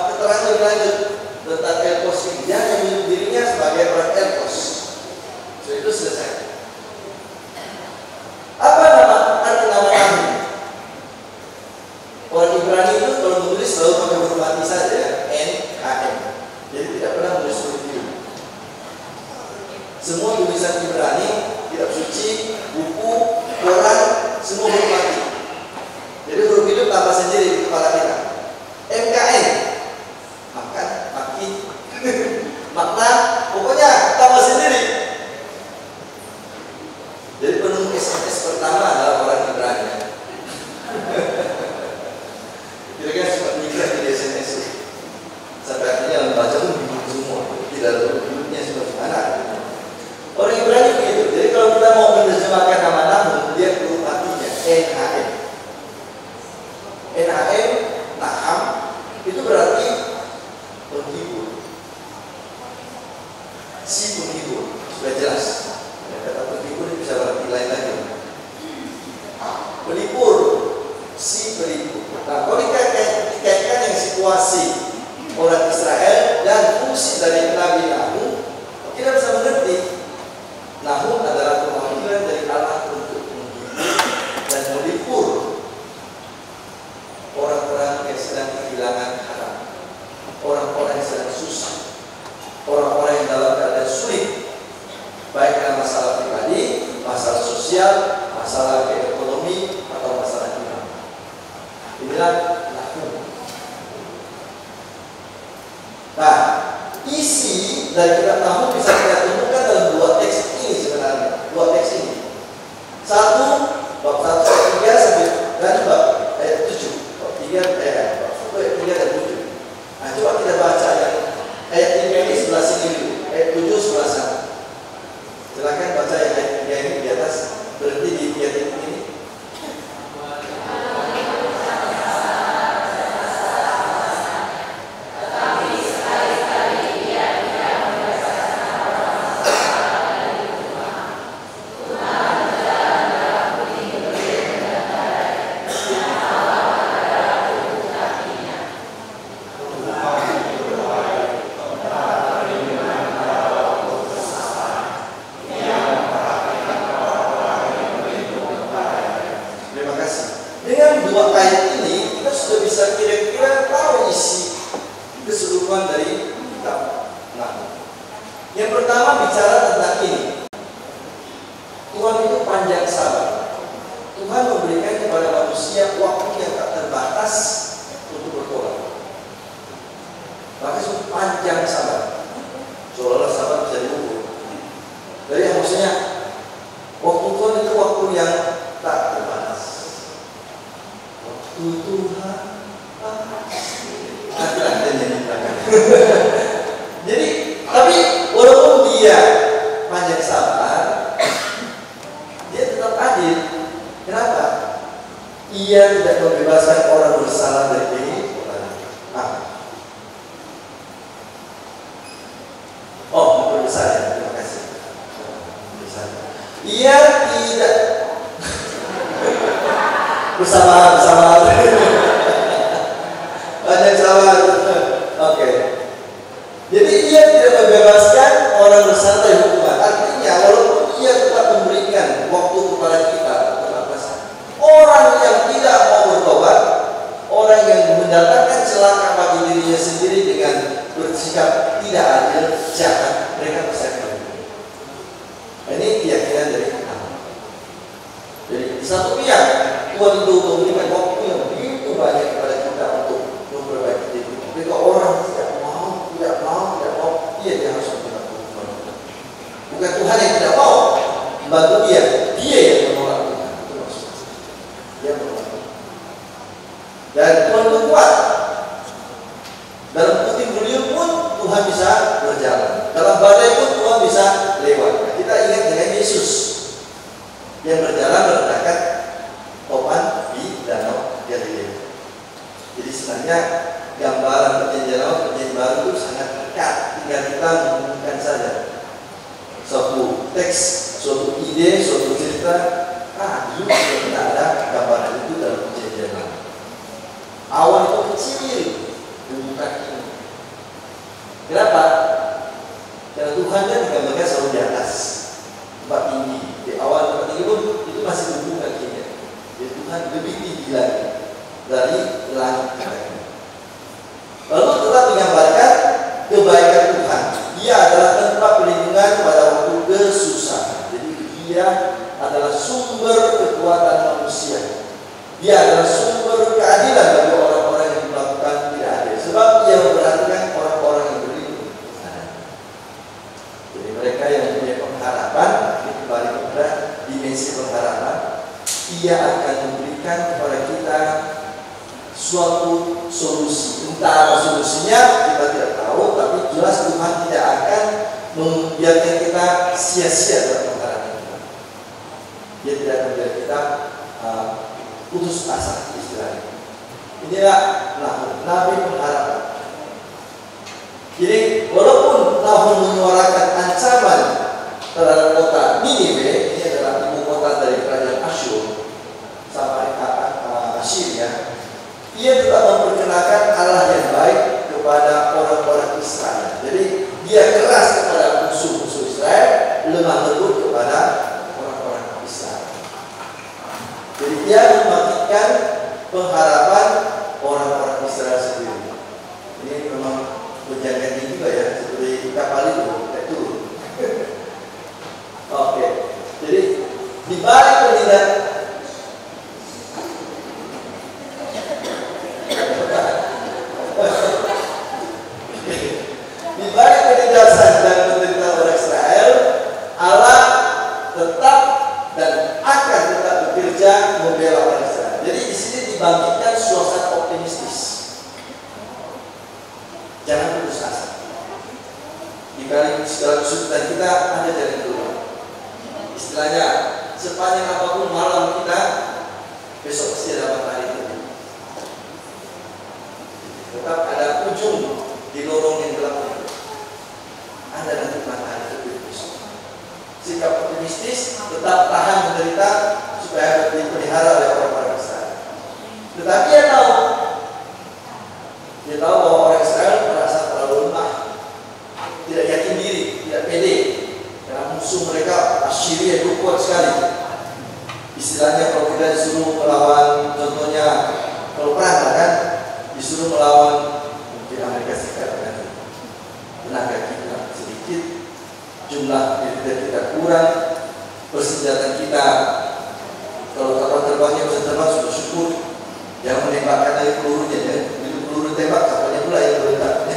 keterangan lebih lanjut tentang Elkos ini. Dia hanya menyebut dirinya sebagai orang Elkos. So, itu selesai. Apa arti nama Nahum? Orang Ibrani itu kalau menulis selalu pakai huruf mati saja, N-A-M. Jadi tidak pernah menulis huruf hidup. Semua tulisan Ibrani, kitab suci, buku, koran, semua huruf mati. Jadi huruf hidup tambah sendiri di kepala kita. MKN, makan, maki, makna, pokoknya tambah sendiri. Jadi penemu SMS pertama adalah orang Ibrani. Kira-kira suka mikir di SMS sampai akhirnya membaca pun bingung semua, tidak ada hurufnya seperti mana. Orang Ibrani begitu. Jadi kalau kita mau menerjemahkan nama Nahum, dia huruf matinya N-A-M. N-A-M, Naham, itu berarti penghibur. Si penghibur, sudah jelas. Kata penghibur ini bisa berarti lain lagi. Pelipur, si pelipur. Nah, kalau dikaitkan dengan situasi orang Israel dan fungsi dari Nabi Nahum, kita bisa mengerti Nahum adalah perwakilan dari Allah untuk menghibur dan melipur orang-orang yang sedang kehilangan harap, orang-orang yang sedang susah, orang-orang yang dalam keadaan sulit, baik karena masalah pribadi, masalah sosial, masalah ekonomi, atau masalah iman. Inilah Nahum. Nah, isi dari kitab Nahum bisa kita temukan dalam dua teks ini sebenarnya. Dua teks ini. Satu, bab 1 ayat 3 sampai dan bab ayat 7. Bab 3 ayat 3 dan 7. Nah, coba kita baca ayat 3 ini sebelah sini dulu. Ayat 7 sebelah sana. Silakan baca ayat 3 ini di atas. Berhenti di ayat ini. Jadi, tapi walaupun dia panjang sabar, dia tetap adil. Kenapa? Ia tidak membebaskan orang bersalah dari kehidupan. Oh, berbesar ya, terima kasih. Ia tidak Bersama-sama. Banyak sahabat. Oke. Jadi ia tidak membebaskan orang bersantai hukuman. Artinya walaupun ia tetap memberikan waktu kepada kita, orang yang tidak mau bertobat, orang yang mendatangkan celaka bagi dirinya sendiri dengan bersikap tidak adil, jahat, mereka pasti akan dihukum. Ini keyakinan dari kita. Jadi di satu pihak Tuhan itu memberikan waktu yang begitu banyak kepada kita untuk memperbaiki diri. Ketika orang tidak mau, dia harus mendapat hukuman. Bukan Tuhan yang tidak mau membantu dia yang menolak Tuhan. Itu maksudnya. Dia menolak Tuhan. Dan Tuhan itu kuat. Dalam puting beliung pun Tuhan bisa berjalan. Dalam badai pun Tuhan bisa lewat. Nah, kita ingat dengan Yesus yang berjalan merendahkan topan di danau Galilea. Jadi sebenarnya gambaran perjanjian baru itu sangat dekat. Tinggal kita menemukan saja suatu teks, suatu ide, suatu cerita. Dulu tidak ada gambaran itu dalam perjanjian lama. Awan itu kecil, bukan ini. Kenapa? Karena Tuhan kan digambarkan selalu di atas, tempat tinggi. Di awal tempat tinggi pun itu masih bukan ini. Jadi Tuhan lebih tinggi lagi dari langit. Lalu tetap menggambarkan kebaikan Tuhan. Dia adalah tempat perlindungan pada waktu kesusahan. Jadi dia adalah sumber kekuatan manusia. Dia adalah sumber keadilan bagi orang-orang yang melakukan tidak adil. Sebab ia memperhatikan orang-orang yang berlindung. Jadi mereka yang punya pengharapan, kembali kepada dimensi pengharapan, ia akan memberikan kepada kita suatu solusi. Entah apa solusinya kita tidak tahu, tapi jelas Tuhan tidak akan membiarkan kita sia-sia dalam pengharapan kita. Dia tidak akan membiarkan kita putus asa istilahnya. Inilah Nabi pengharapan. Jadi walaupun Nahum menyuarakan ancaman terhadap kota Niniwe, ini adalah ibu kota dari kerajaan Asyur sampai Assyria, ia tetap memperkenalkan Allah yang baik kepada orang-orang Israel. Jadi dia keras kepada musuh-musuh Israel, lemah lembut kepada orang-orang Israel. Jadi dia membangkitkan pengharapan orang-orang Israel sendiri. Ini memang berjaga juga ya, seperti kapal itu kayak turun. Oke, jadi di balik penindakan penindasan dan penderitaan orang Israel, Allah tetap dan akan tetap bekerja membela orang Israel. Jadi di sini dibangkitkan suasana optimistis. Jangan putus asa. Di balik segala kesulitan kita ada jalan keluar. Istilahnya, sepanjang apapun malam kita, besok pasti ada matahari terbit. Tetap ada ujung di lorong yang gelap itu. Ada nanti matahari terbit besok. Sikap optimistis, tetap tahan menderita supaya dipelihara oleh orang-orang Israel. Tetapi dia tahu bahwa orang Israel merasa terlalu lemah, tidak yakin diri, tidak pede, karena musuh mereka Assyria itu kuat sekali. Istilahnya kalau kita disuruh melawan, contohnya kalau perang kan, disuruh melawan mungkin Amerika Serikat kan, tenaga kita sedikit, jumlah kita kurang, persenjataan kita, kalau kapal terbangnya bisa terbang sudah syukur, jangan menembakkan dari pelurunya ya. Peluru tembak kapalnya pula yang meledak.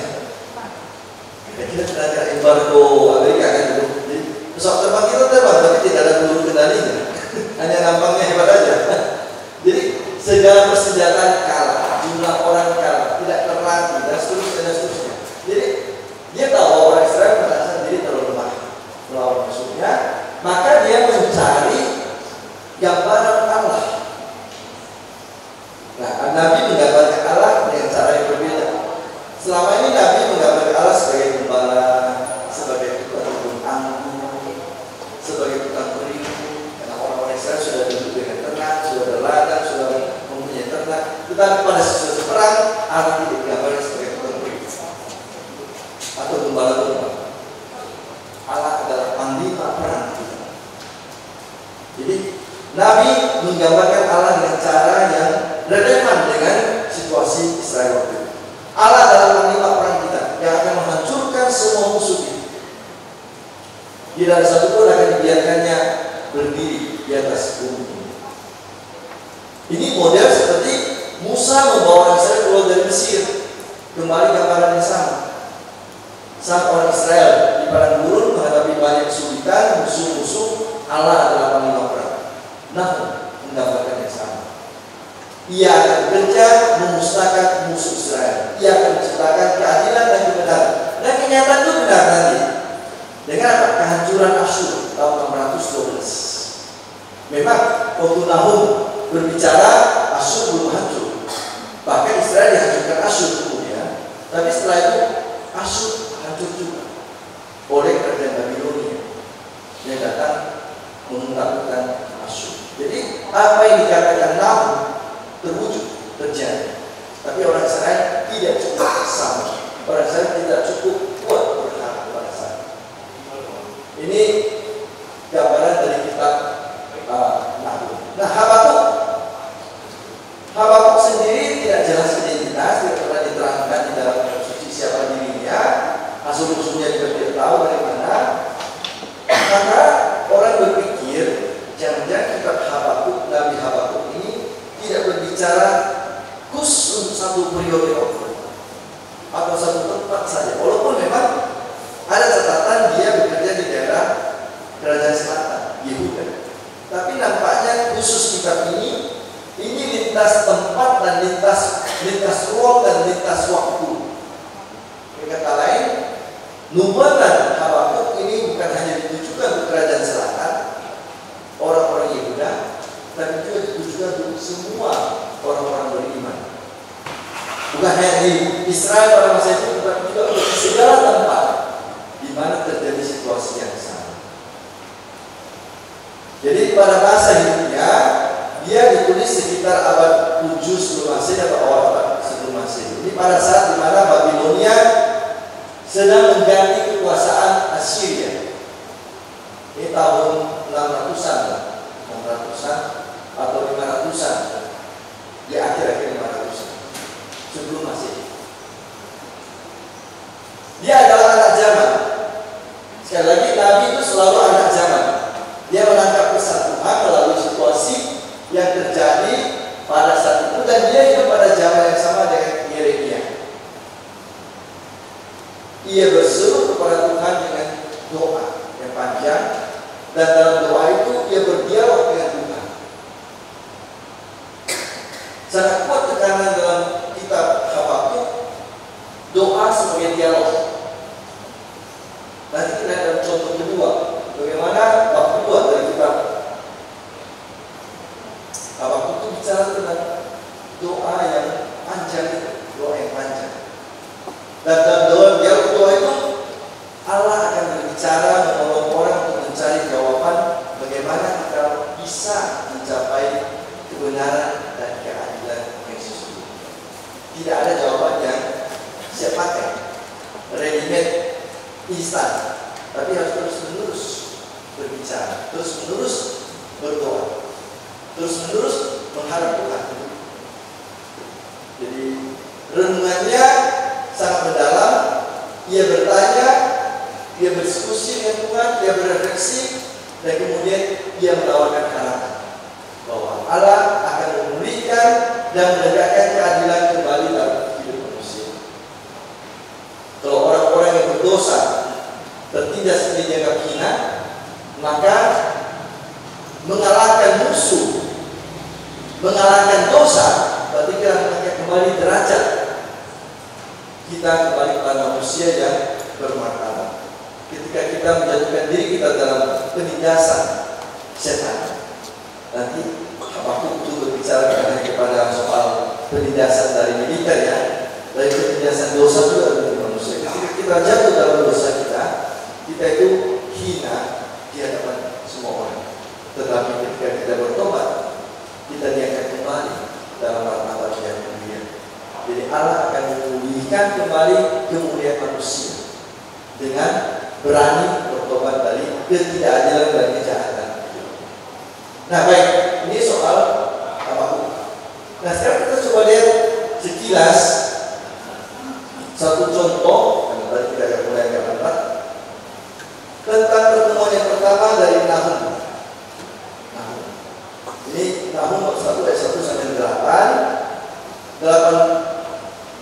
Kita sudah ada embargo Amerika kan dulu. Jadi pesawat terbang kita terbang tapi tidak ada peluru kendalinya. Hanya nampaknya hebat aja. Jadi segala persenjataan kalah, jumlah orang kalah, tidak terlatih dan seterusnya. Jadi dia tahu bahwa orang Israel merasa diri terlalu lemah melawan musuhnya, maka dia mencari gambaran Allah. Nah, Nabi menggambarkan Allah dengan cara yang berbeda. Selama ini Nabi menggambarkan Allah sebagai gembala, sebagai tukang kebun anggur, sebagai tukang periuk. Karena orang-orang Israel sudah duduk dengan tenang, sudah berladang, sudah Tetapi pada situasi perang, Allah tidak digambarkan sebagai tukang pergi atau gembala domba. Allah adalah panglima perang kita. Jadi Nabi menggambarkan Allah dengan cara yang relevan dengan situasi Israel waktu itu. Allah adalah panglima perang kita yang akan menghancurkan semua musuh kita. Tidak ada satu pun akan dibiarkannya berdiri di atas bumi ini. Ini model seperti Musa membawa orang Israel keluar dari Mesir. Kembali gambaran yang sama. Saat orang Israel di padang gurun menghadapi banyak kesulitan, musuh-musuh, Allah adalah panglima perang. Namun menggambarkan yang sama. Ia akan bekerja memusnahkan musuh Israel. Ia akan menciptakan keadilan dan kebenaran. Dan kenyataan itu benar nanti. Dengan apa? Kehancuran Asyur tahun 612. Memang waktu Nahum berbicara, Asyur belum hancur. Bahkan Israel dihancurkan Asyur kemudian. Tapi setelah itu Asyur hancur juga oleh kerajaan Babilonia yang datang menghentikan Asyur. Jadi apa yang dikatakan Nahum terwujud, terjadi. Tapi orang Israel tidak cukup sama. Orang Israel tidak cukup kuat berharap pada saat ini. Gambaran dari kitab Nahum. Nah, Habakuk sendiri tidak jelas identitas, tidak pernah diterangkan di dalam kitab suci siapa dirinya, asal-usulnya juga tidak tahu dari mana. Maka orang berpikir jangan-jangan kitab Habakuk, Nabi Habakuk ini tidak berbicara khusus untuk satu periode waktu atau satu tempat saja. Walaupun memang ada catatan dia bekerja di daerah Kerajaan Selatan, Yehuda. Tapi nampaknya khusus kitab ini lintas tempat dan lintas ruang dan lintas waktu. Dengan kata lain, nubuatan Habakuk ini bukan hanya ditujukan untuk Kerajaan Selatan, orang-orang Yehuda, tapi juga ditujukan untuk semua orang-orang beriman. Bukan hanya di Israel pada masa itu, tetapi juga untuk segala tempat di mana terjadi situasi yang sama. Jadi pada masa hidupnya dia ditulis sekitar abad 7 sebelum Masehi atau awal abad sebelum Masehi. Ini pada saat di mana Babilonia sedang mengganti kekuasaan Assyria. Ini tahun 600-an atau 500-an, di akhir-akhir 500-an sebelum Masehi. Dia adalah anak zaman. Sekali lagi, Nabi itu selalu anak zaman. Dia menangkap pesan Tuhan melalui situasi yang terjadi pada saat itu, dan dia hidup pada zaman yang sama dengan Yeremia. Ia berseru kepada Tuhan dengan doa yang panjang, dan dalam doa itu ia berdialog dengan Tuhan. Sangat kuat tekanan dalam kitab Habakuk, doa sebagai dialog. Nanti kita dalam contoh kedua, bagaimana bab kedua dari kitab Habakuk itu bicara tentang doa yang panjang, doa yang panjang. Dan dalam doa itu Allah akan berbicara menolong orang untuk mencari jawaban bagaimana kita bisa mencapai kebenaran dan keadilan yang sesungguhnya. Tidak ada jawaban yang siap pakai, ready-made, instan, tapi harus terus-menerus berbicara, terus-menerus berdoa, terus-menerus mengharap Tuhan. Jadi renungannya sangat mendalam. Ia bertanya, dia berdiskusi dengan Tuhan, dia berefleksi, dan kemudian dia menawarkan harapan bahwa Allah akan memulihkan dan menegakkan keadilan kembali dalam hidup manusia. Kalau orang-orang yang berdosa tertindas seperti dianggap hina, maka mengalahkan musuh, mengalahkan dosa, berarti kita akan kembali derajat kita kembali kepada manusia yang bermartabat. Ketika kita menjatuhkan diri kita dalam penindasan setan, nanti Habakuk itu berbicara hanya kepada soal penindasan dari militer, ya, dari penindasan dosa juga dari manusia. Ketika kita jatuh dalam dosa kita itu hina di hadapan semua orang. Tetapi ketika kita bertobat, kita diangkat kembali dalam martabat yang Allah akan memulihkan kembali kemuliaan manusia dengan berani bertobat dari ketidakadilan dan kejahatan. Nah baik, ini soal apa? Nah sekarang kita coba lihat sekilas satu contoh, karena tadi kita akan mulai agak lambat, tentang pertemuan yang pertama dari Nahum. Ini Nahum 1 ayat 1 sampai 8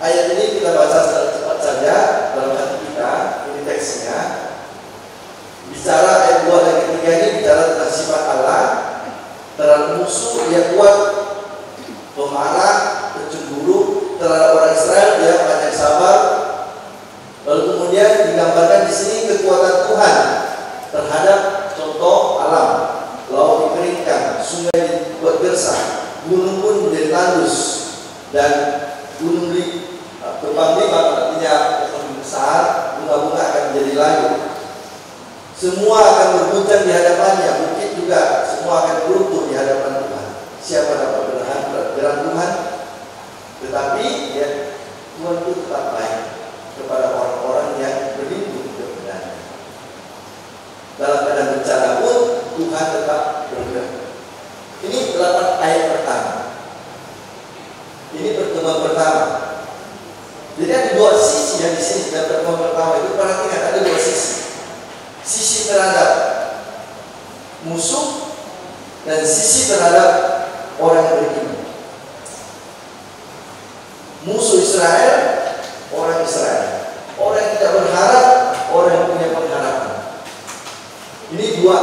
ayat ini kita baca secara cepat saja dalam hati kita. Ini teksnya bicara ayat 2 dan ketiga ini bicara tentang sifat Allah terhadap musuh dia kuat, pemarah, pencemburu, terhadap orang Israel dia banyak sabar. Lalu kemudian digambarkan di sini kekuatan Tuhan terhadap contoh alam, laut dikeringkan, sungai dibuat gersang, gunung pun menjadi tandus, dan gunung kembang lipat artinya pohon besar, bunga-bunga akan menjadi layu. Semua akan berguncang di hadapannya, bukit juga semua akan runtuh di hadapan Tuhan. Siapa dapat menahan gerak Tuhan? Tetapi ya, Tuhan itu tetap baik kepada orang-orang yang berlindung kepadanya. Dalam keadaan bencana pun Tuhan tetap bergerak. Ini 8 ayat pertama. Ini pertemuan pertama. Jadi ada dua sisi yang di sini dalam pertemuan pertama itu, perhatikan ada dua sisi. Sisi terhadap musuh dan sisi terhadap orang yang beriman. Musuh Israel, orang Israel, orang yang tidak berharap, orang yang punya pengharapan. Ini dua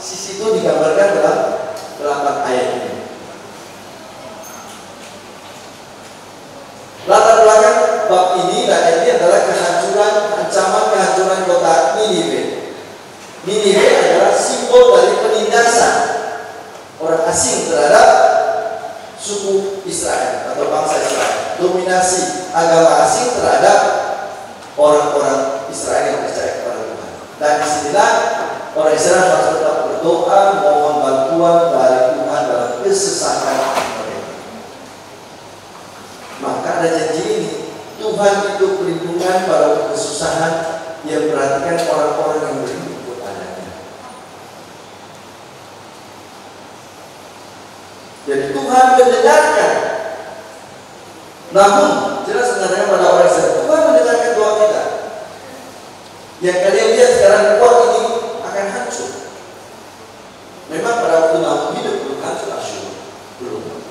sisi itu digambarkan dalam 8 ayat ini. Latar belakang bab ini dan ayat ini adalah kehancuran, ancaman kehancuran kota Niniwe. Niniwe adalah simbol dari penindasan orang asing terhadap suku Israel atau bangsa Israel. Dominasi agama asing terhadap orang-orang Israel yang percaya kepada Tuhan. Dan disinilah orang Israel harus tetap berdoa, mohon bantuan dari Tuhan dalam kesesakan mereka. Maka ada janji ini, Tuhan itu perlindungan pada kesusahan, yang perhatikan orang-orang yang berhidup kepadanya. Jadi Tuhan mendengarkan. Namun jelas mengatakan pada orang Israel, Tuhan mendengarkan doa kita. Yang kalian lihat sekarang kuat ini akan hancur. Memang pada waktu Nahum hidup belum hancur Asyur, belum.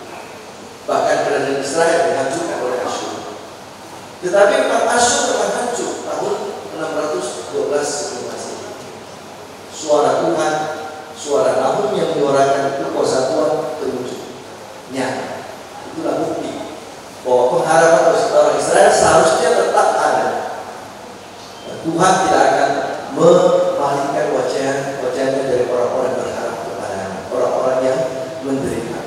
Bahkan kerajaan Israel dihancurkan oleh Asyur. Tetapi memang Asyur akan hancur tahun 612 sebelum Masehi. Suara Tuhan, suara Nahum yang menyuarakan kekuasaan Tuhan terwujud nyata. Itulah bukti bahwa pengharapan orang Israel seharusnya tetap ada. Dan Tuhan tidak akan memalingkan wajahnya dari orang-orang yang berharap kepadanya, orang-orang yang menderita.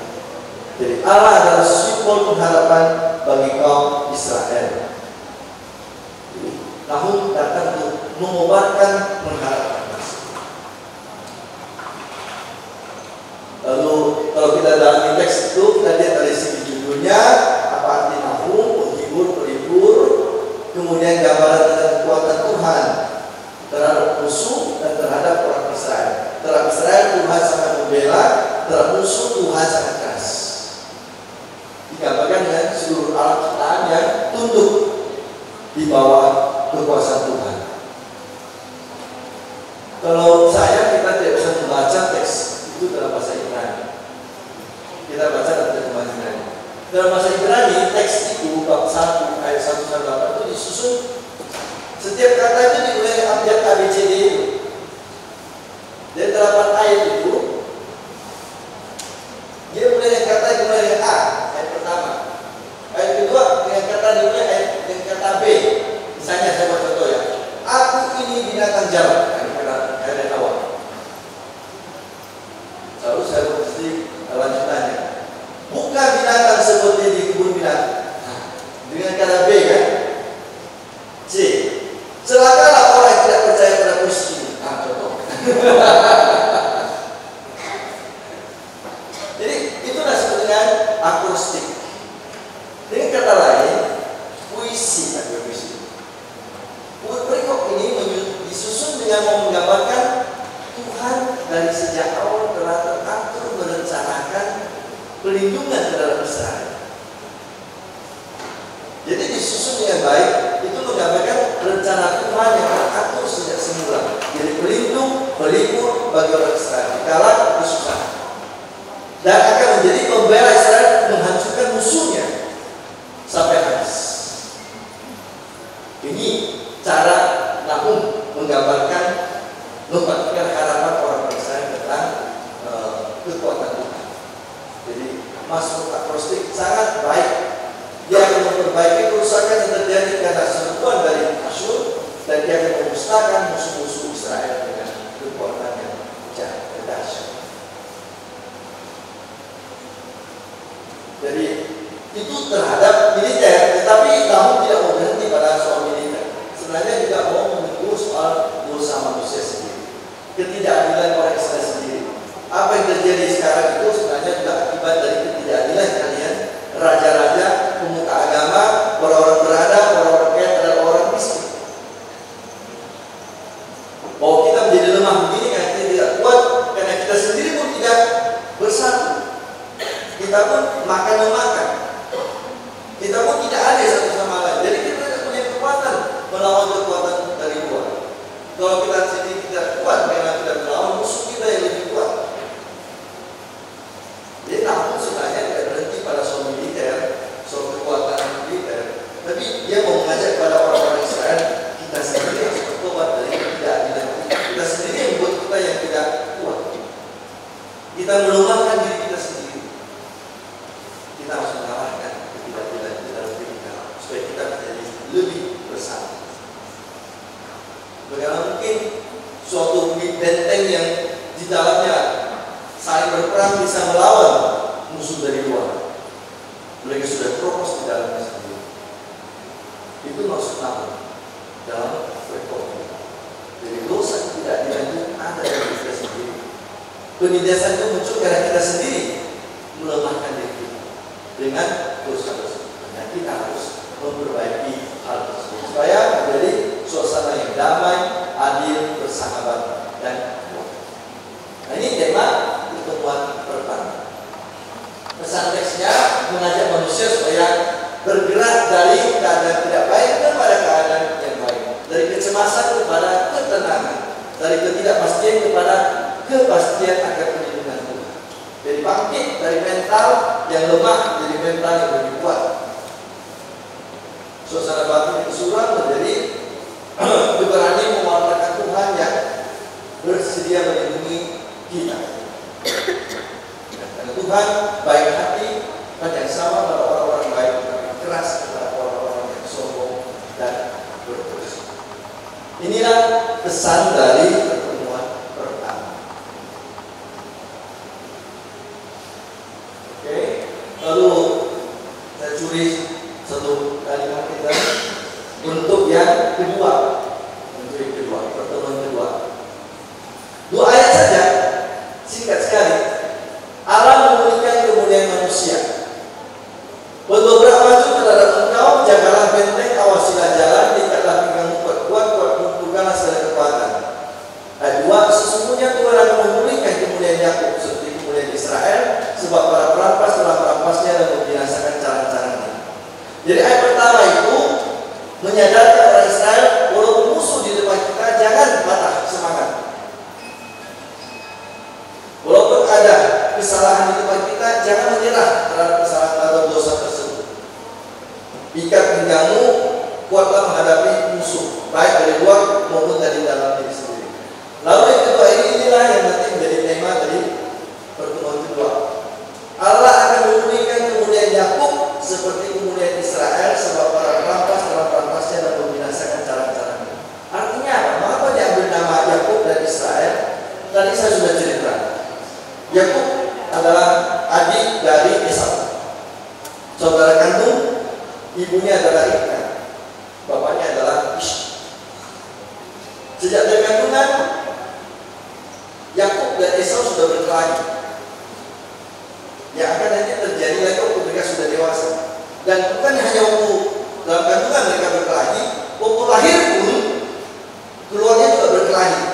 Jadi Allah adalah simbol pengharapan bagi kaum Israel. Nahum datang untuk mengobarkan pengharapan. Lalu kalau kita dalam teks itu, kita lihat dari segi judulnya, apa arti Nahum, penghibur, pelipur, kemudian gambaran tentang kekuatan Tuhan terhadap musuh dan terhadap orang Israel. Terhadap Israel Tuhan sangat membela, terhadap musuh Tuhan sangat keras. Digambarkan dengan seluruh alam ciptaan yang tunduk di bawah kekuasaan Tuhan. Kalau kita tidak bisa membaca teks itu dalam bahasa Ibrani. Kita baca dalam terjemahan Ibrani. Dalam bahasa Ibrani, teks itu bab 1 ayat 1 sampai 8 itu disusun. Setiap kata itu dimulai dengan abjad ABCD itu. Dari 8 ayat itu, dia mulai dengan kata dimulai dengan A, ayat pertama. Ayat kedua dengan kata dimulai dengan kata B. Misalnya saya buat contoh ya. Aku ini binatang jalan. Ayat awal. Lalu saya mesti lanjutannya. Bukan binatang seperti di kebun binatang. Dengan kata B kan. C. Celakalah orang yang tidak percaya pada Gusti. Contoh. Jadi itulah sebetulnya akrostik. Dengan kata lain, dengan mau menggambarkan Tuhan dari sejak awal telah teratur merencanakan pelindungan terhadap Israel. Jadi disusun dengan baik, itu menggambarkan rencana Tuhan yang teratur sejak semula. Jadi pelindung, pelipur bagi orang Israel kala kesusahan, dan akan menjadi pembela Israel menghancurkan musuhnya sampai habis. Ini cara Nahum menggambarkan, membagikan harapan orang Israel tentang kekuatan Tuhan. Jadi Mazmur akrostik sangat baik. Dia akan memperbaiki kerusakan yang terjadi karena serbuan dari Asyur, dan dia akan memusnahkan musuh-musuh Israel dengan kekuatan yang dahsyat. Jadi itu terhadap militer, tetapi Nahum tidak mau berhenti pada soal militer. Sebenarnya juga mau menegur soal dosa manusia sendiri, ketidakadilan orang Israel sendiri. Apa yang terjadi sekarang itu sebenarnya juga akibat dari ketidakadilan kalian, raja-raja, pemuka agama, orang-orang berada, orang-orang kaya terhadap orang miskin. Bahwa kita menjadi lemah begini karena kita tidak kuat, karena kita sendiri pun tidak bersatu. Kita pun makan-memakan. Kita pun tidak ada satu sama lain. Jadi kita tidak punya kekuatan melawan kekuatan dari luar. Kalau kita sendiri tidak kuat karena tidak melawan musuh kita yang lebih kuat. Jadi Nahum sebenarnya tidak berhenti pada soal militer, soal kekuatan militer, tapi dia mau mengajak pada orang-orang Israel, kita sendiri harus bertobat dari ketidakadilan kita sendiri yang membuat kita yang tidak kuat. Kita melemahkan diri kita sendiri. Kita harus mengalahkan ketidakadilan di dalam diri kita supaya kita menjadi lebih bersama. Bagaimana mungkin suatu benteng yang di dalamnya saling berperang bisa melawan musuh dari luar? Mereka sudah propos di dalamnya sendiri. Itu maksud Nahum dalam reform. Jadi dosa tidak dilanjut ada dari kita sendiri. Penindasan itu muncul karena kita sendiri melemahkan diri kita dengan dosa-dosa. Dan kita harus memperbaiki hal tersebut supaya menjadi suasana yang damai, adil, bersahabat, dan kuat. Nah, ini tema pertemuan pertama. Pesan teksnya mengajak manusia supaya bergerak dari keadaan tidak baik kepada keadaan yang baik, dari kecemasan kepada ketenangan, dari ketidakpastian kepada kepastian akan perlindungan Tuhan. Jadi bangkit dari mental yang lemah menjadi mental yang lebih kuat. Suasana batin yang suram menjadi berani mewartakan Tuhan yang bersedia melindungi kita. Karena Tuhan baik hati, yang sama pada orang-orang baik, tapi keras kepada orang-orang yang sombong dan berdosa. Inilah pesan dari pertemuan pertama. Oke, lalu saya curi satu kalimat kita untuk yang kedua. Untuk yang kedua, pertemuan kedua. 2 ayat saja, singkat sekali. Allah memulihkan kemuliaan manusia. Berdobrak maju terhadap engkau, jagalah benteng, awasilah jalan, ikatlah pinggangmu kuat-kuat, kumpulkanlah segala kekuatan. Ayat 2, sesungguhnya Tuhan akan memulihkan kemuliaan Yakub seperti kemuliaan Israel, sebab para perampas telah merampasnya dan membinasakan cara-caranya. Jadi ayat pertama itu menyadarkan orang Israel, walaupun musuh di depan kita, jangan patah semangat. Walaupun ada kesalahan di depan kita, jangan menyerah terhadap kesalahan atau dosa tersebut. Ikat pinggangmu, kuatlah menghadapi musuh, baik dari luar maupun dari dalam diri sendiri. Lalu yang kedua, inilah yang nanti menjadi tema dari pertemuan kedua. Allah akan memulihkan kemuliaan Yakub seperti kemuliaan Israel, sebab para perampas telah merampasnya dan membinasakan cara-caranya. Artinya apa? Mengapa diambil nama Yakub dan Israel? Tadi saya sudah cerita. Yakub adalah adik dari Esau, saudara kandung. Ibunya adalah Ribka, bapaknya adalah Ishak. Sejak dari kandungan, Yakub dan Esau sudah berkelahi. Yang akan nanti terjadi lagi waktu mereka sudah dewasa. Dan bukan hanya waktu dalam kandungan mereka berkelahi, waktu lahir pun keluarga juga berkelahi.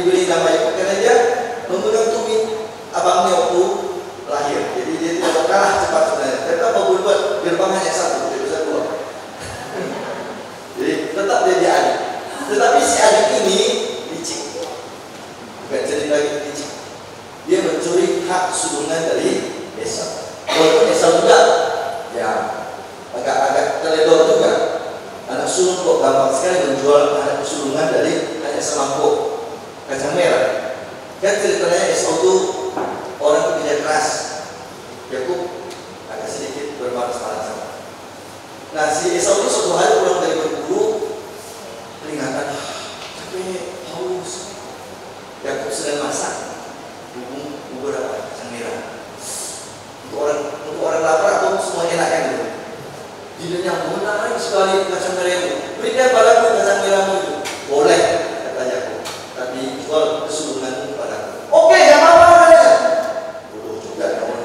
diberi nama Yakub karena dia memegang tumit abangnya waktu lahir. Jadi dia tidak kalah cepat sebenarnya. Tapi apa boleh buat gerbang hanya satu, tidak bisa dua. Jadi tetap dia adik. Tetapi si adik ini licik. Bukan jadi lagi licik. Dia mencuri hak sulungan dari Esau. Walaupun Esau juga ya agak teledor juga. Anak sulung kok gampang sekali menjual anak sulungan dari hanya semangkuk kacang merah. Kan ceritanya Esau itu orang pekerja keras. Yakub agak sedikit bermalas-malasan. Nah si Esau itu suatu hari pulang dari berburu, peringatan capek, haus. Yakub sedang masak bubur apa? Kacang merah. Untuk orang lapar atau semua enak kan gitu. Judulnya menarik sekali kacang merah itu. Berikan padaku kacang merahmu itu. Boleh kata Yakub. Tapi jual kesulunganmu padaku. Oke, gak apa-apa katanya. Bodoh juga kamu.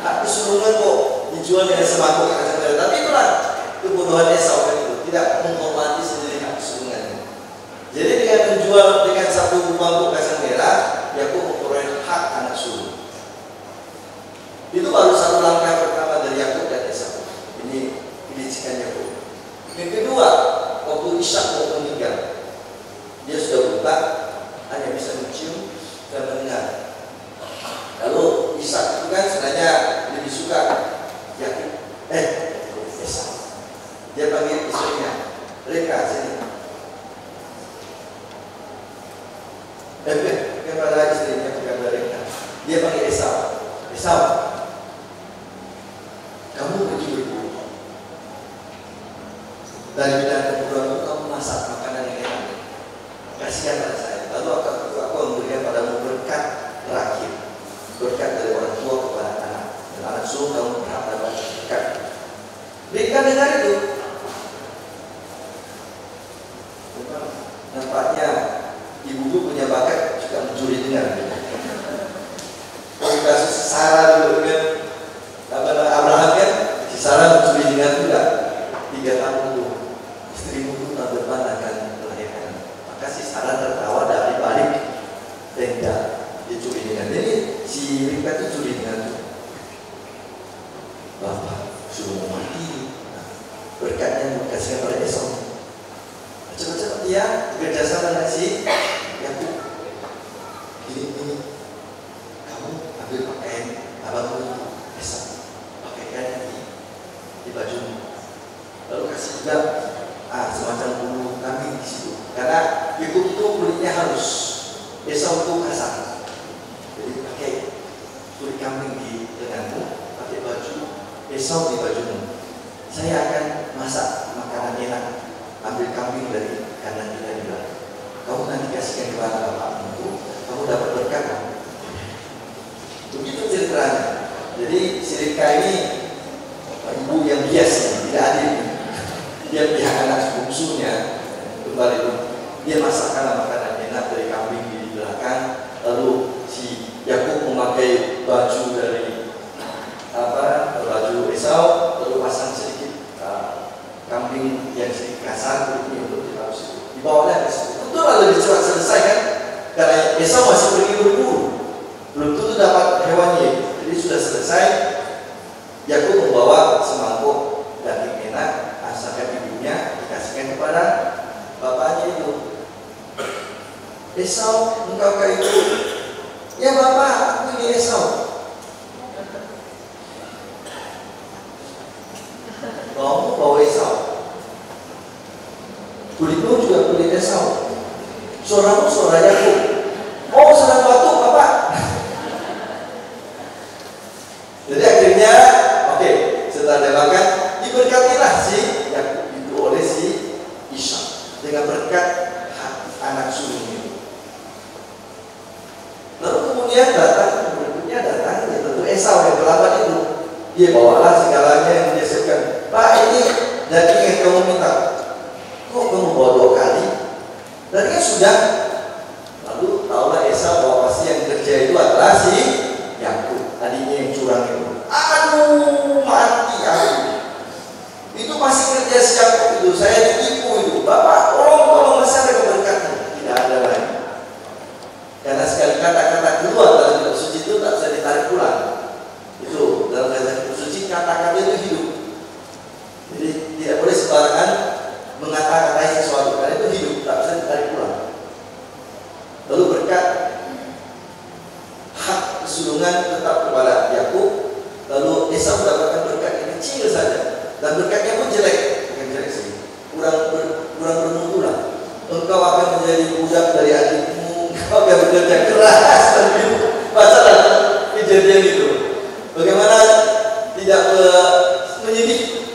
Hak kesulungan kok dijual dengan semangkuk kacang merah. Tapi itulah kebodohan Esau kan itu. Tidak menghormati sendiri hak kesulungannya. Jadi dengan menjual dengan satu mangkuk kacang merah, Yakub memperoleh hak anak sulung. Itu baru satu langkah pertama dari Yakub dan Esau. Ini kelicikan Yakub. Yang kedua, waktu Ishak mau meninggal, dia sudah buta, hanya bisa mencium dan mendengar. Lalu Ishak itu kan sebenarnya lebih suka Yakub, Esau. Dia panggil istrinya, Rebeka sini. Kepada istrinya kepada Rebeka, dia panggil Esau. Esau, kamu pergi berburu. Dari bidang keburuan itu kamu masak makanan yang enak. Kasihan pada saya. Lalu aku memberikan padamu berkat terakhir, berkat dari orang tua kepada anak. Dan anak sulung kamu berhak dapat berkat. Mereka dengar itu. Nampaknya ibu punya bakat juga mencuri dengar. Kalau kasus Sarah dulu kan, Abraham kan, si Sarah mencuri dengar juga 3 tahun itu. Istrimu pun tahun depan akan melahirkan. Maka si Sarah tertawa dari balik tenda. Dia curi dengar. Jadi si Rebeka itu curi dengar itu. Bapak suruh mati. Berkatnya dikasihkan pada Esau. Cepat-cepat dia bekerja sama dengan si Yakub. Ini kamu ambil pakaian abangmu itu Esau, pakaikan di bajumu. Lalu kasih juga semacam bulu kambing di situ. Karena Yakub itu kulitnya halus, Esau itu kasar. Jadi pakai kulit kambing di lenganmu, pakai baju Esau di bajumu. Saya akan masak makanan enak. Ambil kambing dari kanan kita di belakang. Kamu nanti kasihkan kepada bapakmu itu, kamu dapat berkat. Begitu ceritanya. Jadi si Rebeka ini ibu yang bias, tidak adil. Dia pihak anak bungsunya kembali itu. Dia masakkan makanan enak dari kambing di belakang. Lalu si Yakub memakai baju dari baju Esau, lalu pasang sedikit kambing yang sedikit kasar kulitnya untuk ditaruh situ. Dibawanya ke situ. Tentu lalu dicoba selesai kan? Karena Esau masih pergi berburu, belum tentu dapat hewannya. Jadi sudah selesai. Yakub membawa semangkuk daging enak, asalkan ibunya dikasihkan kepada bapaknya itu. Esau, engkau kah itu? Ya bapak, aku ini Esau. Kamu bawa Esau. Kulitmu juga kulit Esau. Suaramu suara Yakub. Oh, sedang batuk bapak. Jadi akhirnya, oke, setelah dia makan, diberkatilah si Yakub itu oleh si Ishak dengan berkat anak sulung itu. Lalu kemudian berikutnya datang, ya tentu Esau yang terlambat itu. Dia bawalah segalanya yang dia siapkan. Pak, ini daging yang kamu minta. Kok kamu bawa 2 kali? Dan kan sudah. Lalu tahulah Esau bahwa pasti yang kerja itu adalah si Yakub, adiknya yang curang itu. Aduh, mati aku. Itu masih kerja si Yakub itu. Saya ditipu itu. Bapak, tolong masih ada keberkatan. Tidak ada lagi. keberuntungan tetap kepada Yakub, lalu Esau mendapatkan berkat yang kecil saja, dan berkatnya pun jelek, bukan jelek sih, kurang bermutu lah. Engkau akan menjadi budak dari adikmu, engkau akan bekerja keras. Masalah kejadian itu. Bagaimana tidak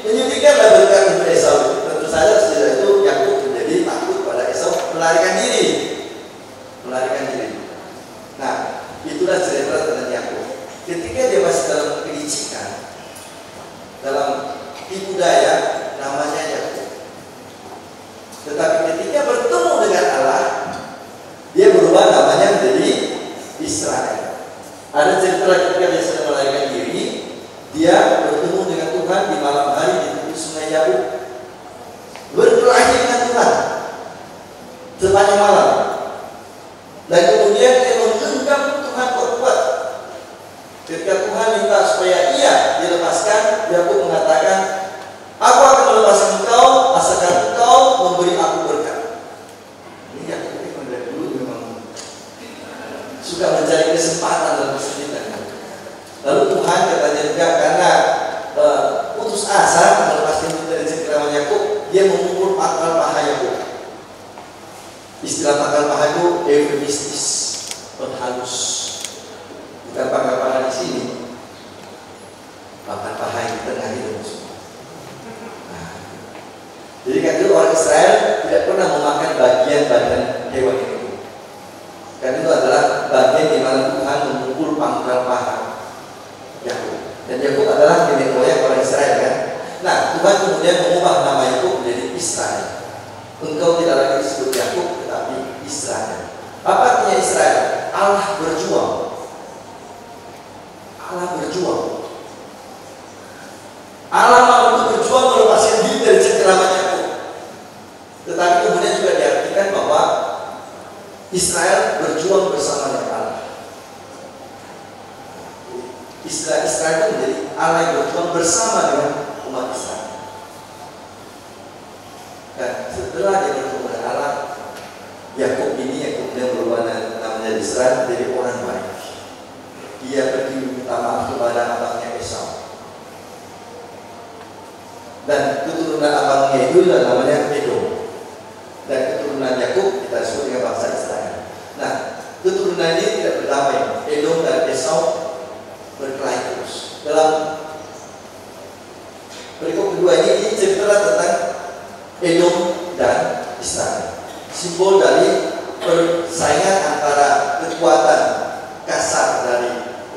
menyedihkanlah berkat untuk Esau. Tentu saja setelah itu Yakub menjadi takut pada Esau, melarikan diri. Nah, itulah cerita tentang Yakub. Ketika dia masih dalam kelicikan, dalam tipu daya, namanya Yakub. Tetapi ketika bertemu dengan Allah, dia berubah namanya menjadi Israel. Ada cerita ketika dia sedang melarikan diri, dia bertemu dengan Tuhan di malam hari di tepi sungai Yabok, berkelahi dengan Tuhan sepanjang malam. Dan kemudian dia menggenggam Tuhan kuat. Ketika Tuhan minta supaya ia dilepaskan, Yakub mengatakan, aku akan melepaskan engkau asalkan engkau memberi aku berkat. Ini Yakub dari dulu memang suka mencari kesempatan dalam kesulitan. Lalu Tuhan katanya juga karena putus asa melepaskan kita dari cengkeraman Yakub, dia memukul pangkal paha Yakub. Istilah pangkal paha itu eufemistis, penghalus. Bukan pangkal paha di sini, pangkal paha yang di tengah itu. Nah, jadi kan itu orang Israel tidak pernah memakan bagian badan hewan itu. Karena itu adalah bagian di mana Tuhan memukul pangkal paha Yakub. Dan Yakub adalah nenek moyang orang Israel kan. Nah, Tuhan kemudian mengubah nama Yakub menjadi Israel. Engkau tidak lagi disebut Yakub, tetapi Israel. Apa artinya Israel? Allah berjuang. Allah berjuang. Allah mau untuk berjuang melepaskan diri dari cengkeraman Yakub. Tetapi kemudian juga diartikan bahwa Israel berjuang bersama dengan Allah. Istilah Israel itu menjadi Allah yang berjuang bersama dengan umat Israel. Dan setelah dia bertemu dengan Allah, Yakub ini yang kemudian berubah namanya Israel menjadi orang baik. Dia pergi meminta maaf kepada abangnya Esau. Dan keturunan abangnya itu namanya Edom. Dan keturunan Yakub kita sebut dengan bangsa Israel. Nah, keturunan ini tidak berdamai. Edom dan Esau berkelahi terus. Dalam berikut kedua ini cerita tentang Edom dan Israel. Simbol dari persaingan antara kekuatan kasar dari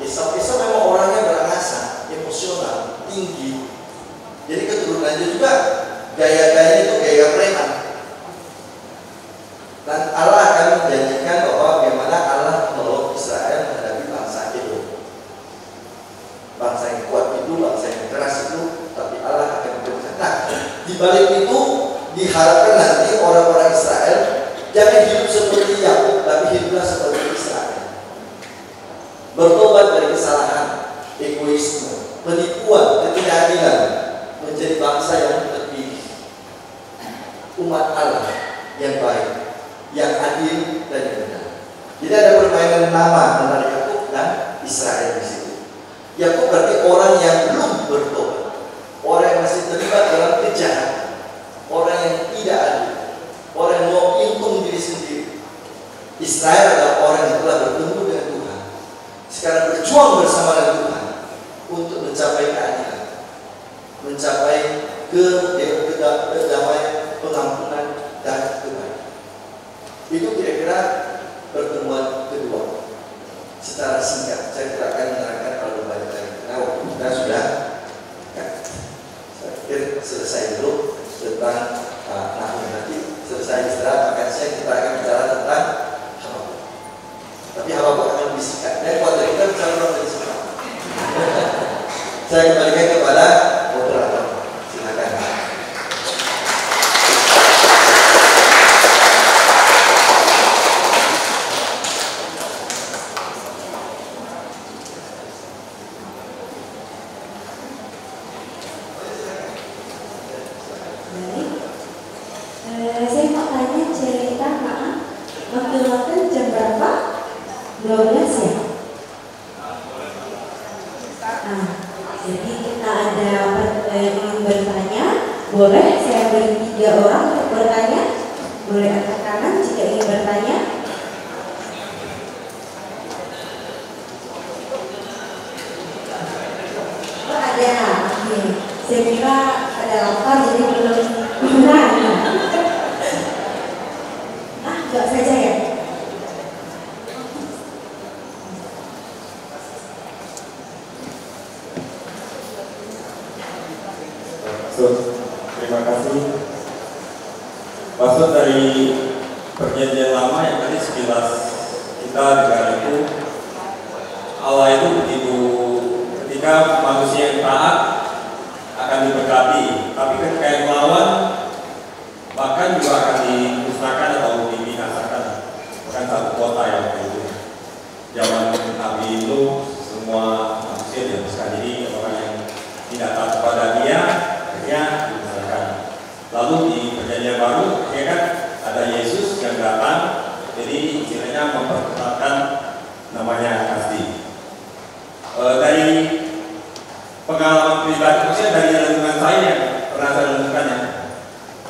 Esau. Esau memang orangnya berangasan, emosional, tinggi. Jadi keturunannya juga gaya-gayanya itu gaya preman. Dan Allah akan menjanjikan bahwa bagaimana Allah menolong Israel menghadapi bangsa Edom. Bangsa yang kuat itu, bangsa yang keras itu, tapi Allah akan memberikan. Nah, di balik itu diharapkan nanti orang-orang Israel jangan hidup seperti Yakub, tapi hiduplah seperti Israel. Bertobat dari kesalahan, egoisme, penipuan, ketidakadilan, menjadi bangsa yang terpilih, umat Allah yang baik, yang adil dan yang benar. Jadi ada permainan nama antara Yakub dan Israel di situ. Yakub berarti orang yang belum bertobat, orang yang masih terlibat dalam kejahatan, orang yang tidak adil, orang yang mau untung diri sendiri. Israel adalah orang yang telah bertemu dengan Tuhan, sekarang berjuang bersama dengan Tuhan untuk mencapai keadilan, mencapai kedamaian, pengampunan dan kebaikan. Itu kira-kira pertemuan kedua. Secara singkat, saya tidak akan menerangkan terlalu banyak lagi. Nah, waktu kita sudah, saya pikir selesai dulu tentang Nahum. Nanti selesai istirahat makan siang kita akan bicara tentang Habakuk. Tapi Habakuk akan lebih singkat. Dan kalau kita bicara lebih singkat, saya kembalikan kepada moderator. Silakan. Saya mau tanya cerita maaf, waktu makan jam berapa? 12 ya? Boleh saya beri 3 orang untuk bertanya. Boleh angkat tangan jika ingin bertanya. Oh, ada. Oke. Saya kira ada lapar jadi belum bertanya. Enggak saja ya. Terima kasih. Maksud dari perjanjian lama yang tadi sekilas kita dengar itu, Allah itu begitu ketika manusia yang taat akan diberkati, tapi ketika yang melawan bahkan juga akan dimusnahkan atau dibinasakan. Bukan satu kota yang itu. Zaman Nabi itu semua manusia dihabiskan, jadi orang yang tidak taat kepada dia akhirnya dimusnahkan. Lalu di perjanjian baru ya kan ada Yesus yang datang, jadi istilahnya memperketatkan namanya kasih. Dari pengalaman pribadi, maksudnya dari renungan saya yang pernah saya renungkannya,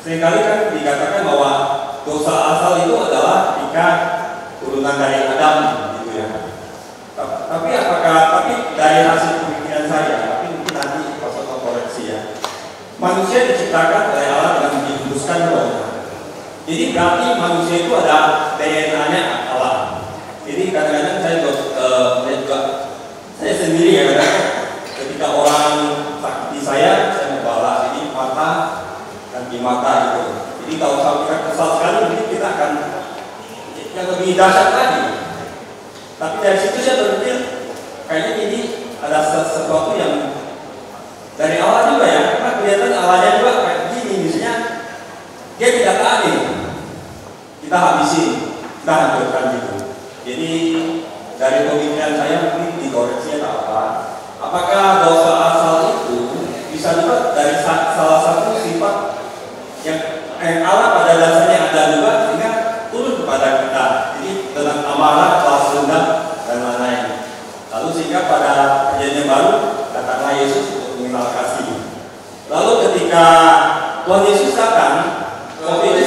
seringkali kan dikatakan bahwa dosa asal itu adalah ketika turunan dari Adam gitu ya. Tapi dari hasil pemikiran saya, tapi mungkin nanti pas koreksi ya. Manusia diciptakan oleh Allah dengan dihembuskan roh. Jadi berarti manusia itu ada DNA-nya Allah. Jadi kadang-kadang saya juga saya sendiri ya kadang ketika orang sakiti saya membalas ini mata dan di mata itu. Jadi kalau kita kesal sekali mungkin kita akan yang lebih dahsyat lagi. Tapi dari situ saya berpikir kayaknya ini ada sesuatu yang dari Allah juga ya, karena kelihatan Allahnya juga kayak gini, misalnya dia tidak adil, kita habisin, kita hancurkan gitu. Jadi dari pemikiran saya mungkin dikoreksi atau apa? Apakah dosa asal itu bisa juga dari salah satu sifat yang Allah pada dasarnya ada juga sehingga turun kepada kita. Jadi dengan amarah, balas dendam dan lain-lain. Lalu sehingga pada perjanjian baru datanglah Yesus untuk mengenal kasih. Lalu ketika Tuhan Yesus datang, waktu itu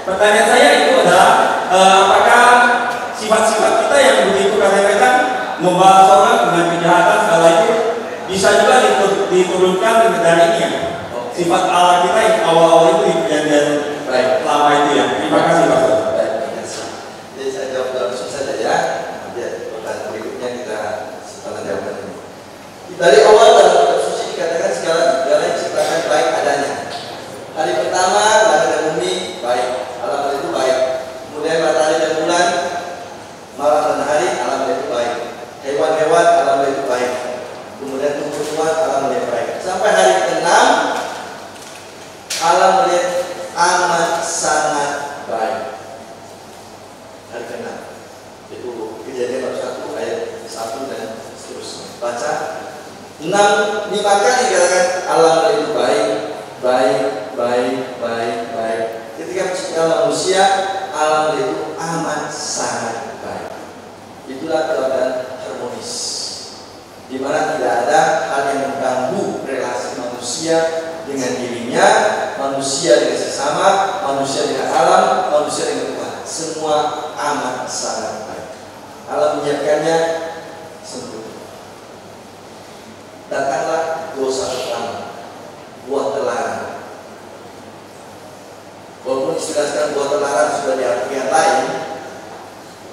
pertanyaan saya itu adalah apakah sifat-sifat kita yang begitu kadang-kadang membalas orang dengan kejahatan segala itu bisa juga diturunkan dari ini ya, sifat Allah kita yang awal-awal itu di perjanjian lama itu ya. Terima kasih Pak. Jadi saya jawab langsung saja ya. Nanti pertanyaan berikutnya kita setelah jawaban ini. Dari awal dalam kitab suci dikatakan segala diciptakan baik adanya. Hari pertama langit dan bumi baik, alam itu baik. Kemudian matahari dan bulan, malam dan hari, alam itu baik. Hewan-hewan, alam itu baik. Kemudian tumbuh-tumbuhan, alam itu baik. Sampai hari ke-6, alam melihat amat sangat baik. Hari ke-6 itu Kejadian bab 1 ayat 1 dan seterusnya. Baca 5 kali dikatakan alam itu baik, baik, baik, baik, baik. Ketika menciptakan manusia, alam itu amat sangat baik. Itulah keadaan harmonis, di mana tidak ada hal yang mengganggu relasi manusia dengan dirinya, manusia dengan sesama, manusia dengan alam, manusia dengan Tuhan. Semua amat sangat baik. Allah menyiapkannya sempurna. Datanglah dosa pertama, buah terlarang. Walaupun dijelaskan buah terlarang sudah diartikan lain,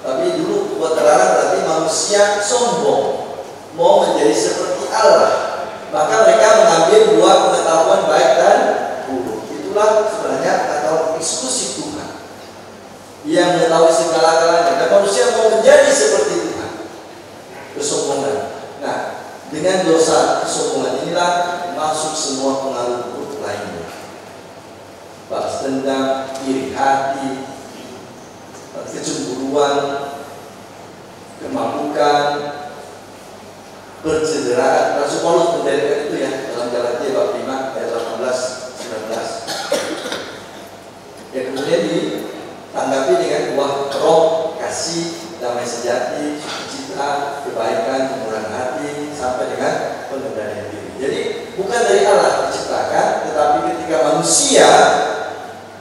tapi dulu buah terlarang berarti manusia sombong, mau menjadi seperti Allah. Maka mereka mengambil buah pengetahuan baik dan buruk. Itulah sebenarnya pengetahuan eksklusif Tuhan yang mengetahui segala-galanya. Dan manusia mau menjadi seperti Tuhan, kesombongan. Nah, dengan dosa kesombongan inilah masuk semua pengaruh buruk lainnya. Balas dendam, iri hati, kecemburuan, kemabukan, bercederaan. Rasul Paulus mendalilkan itu ya dalam Galatia bab 5 ayat 18-19. Ya, kemudian ditanggapi dengan buah roh, kasih, damai sejati, sukacita, kebaikan, kemurahan hati, sampai dengan pengendalian diri. Jadi bukan dari Allah diciptakan, tetapi manusia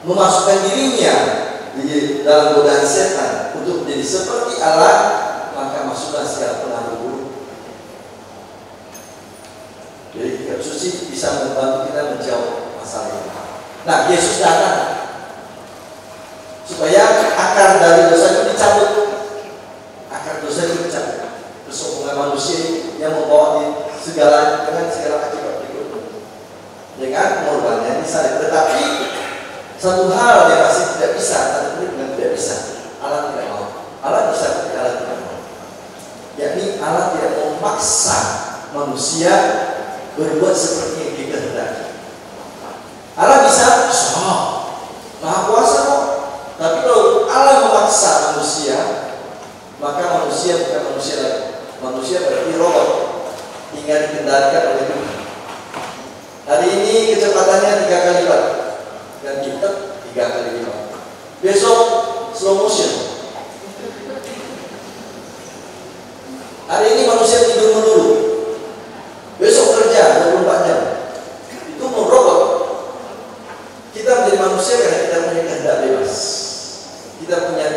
memasukkan dirinya di dalam godaan setan untuk menjadi seperti Allah, maka masuklah segala pengaruh buruk. Jadi kitab suci bisa membantu kita menjawab masalah ini. Nah, Yesus datang supaya akar dari dosa itu dicabut. Akar dosa itu dicabut. Kesombongan manusia yang membawa dengan segala akibat berikut. Dengan pengorbanan disalib. Tetapi satu hal yang masih tidak bisa, tidak bisa. Allah tidak mau. Allah bisa, tapi Allah tidak mau. Yakni Allah tidak mau memaksa manusia berbuat seperti yang dikehendaki. Allah bisa, Maha Kuasa kok. Tapi kalau Allah memaksa manusia, maka manusia bukan manusia lagi. Manusia berarti robot, tinggal dikendalikan oleh Tuhan. Hari ini kecepatannya 3 kali lipat dan kita 3 kali lipat. Besok slow motion. Hari ini manusia tidur melulu. Besok kerja 24 jam. Itu mau robot. Kita menjadi manusia karena kita punya kehendak bebas. Kita punya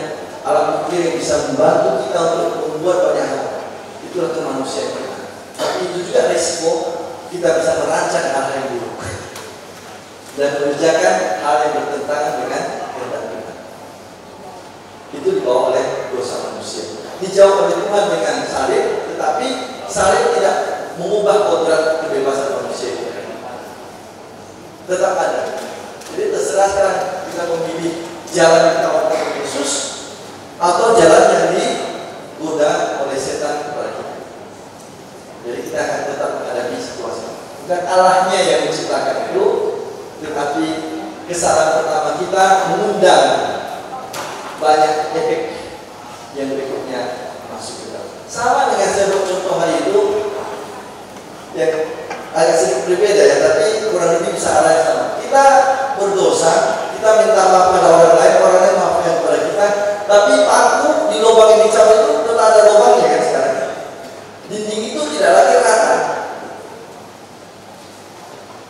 alam pikir yang bisa membantu kita untuk membuat banyak hal. Itulah kemanusiaan kita. Tapi itu juga resiko kita bisa merancang hal yang buruk dan mengerjakan hal yang bertentangan dengan kehendak Tuhan. Itu dibawa oleh dosa manusia. Dijawab oleh Tuhan dengan salib, tetapi salib tidak mengubah kodrat kebebasan manusia itu. Tetap ada. Jadi terserah sekarang kita memilih jalan yang ditawarkan Yesus atau jalan yang digoda oleh setan kepada kita. Jadi kita akan tetap menghadapi situasi. Bukan Allahnya yang menciptakan itu, tetapi kesalahan pertama kita mengundang banyak efek yang berikutnya masuk ke dalam. Sama dengan saya contoh hari itu yang agak sedikit berbeda ya, tapi kurang lebih bisa arah yang sama. Kita berdosa, kita minta maaf pada orang lain maafkan kepada kita, tapi paku di lubang yang dicabut itu tetap ada lubangnya kan sekarang. Dinding itu tidak lagi rata.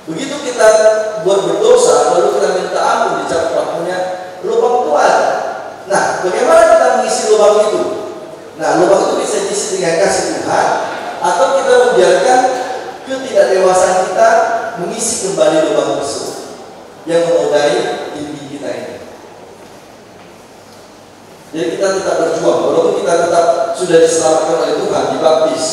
Begitu kita buat berdosa, lalu kita minta ampun dicabut pakunya, lubang itu ada. Nah, bagaimana kita mengisi lubang itu? Nah, lubang itu bisa diisi dengan kasih Tuhan, atau kita membiarkan ketidakdewasaan kita mengisi kembali lubang tersebut yang menodai dinding kita ini. Jadi kita tetap berjuang, walaupun kita tetap sudah diselamatkan oleh Tuhan, dibaptis,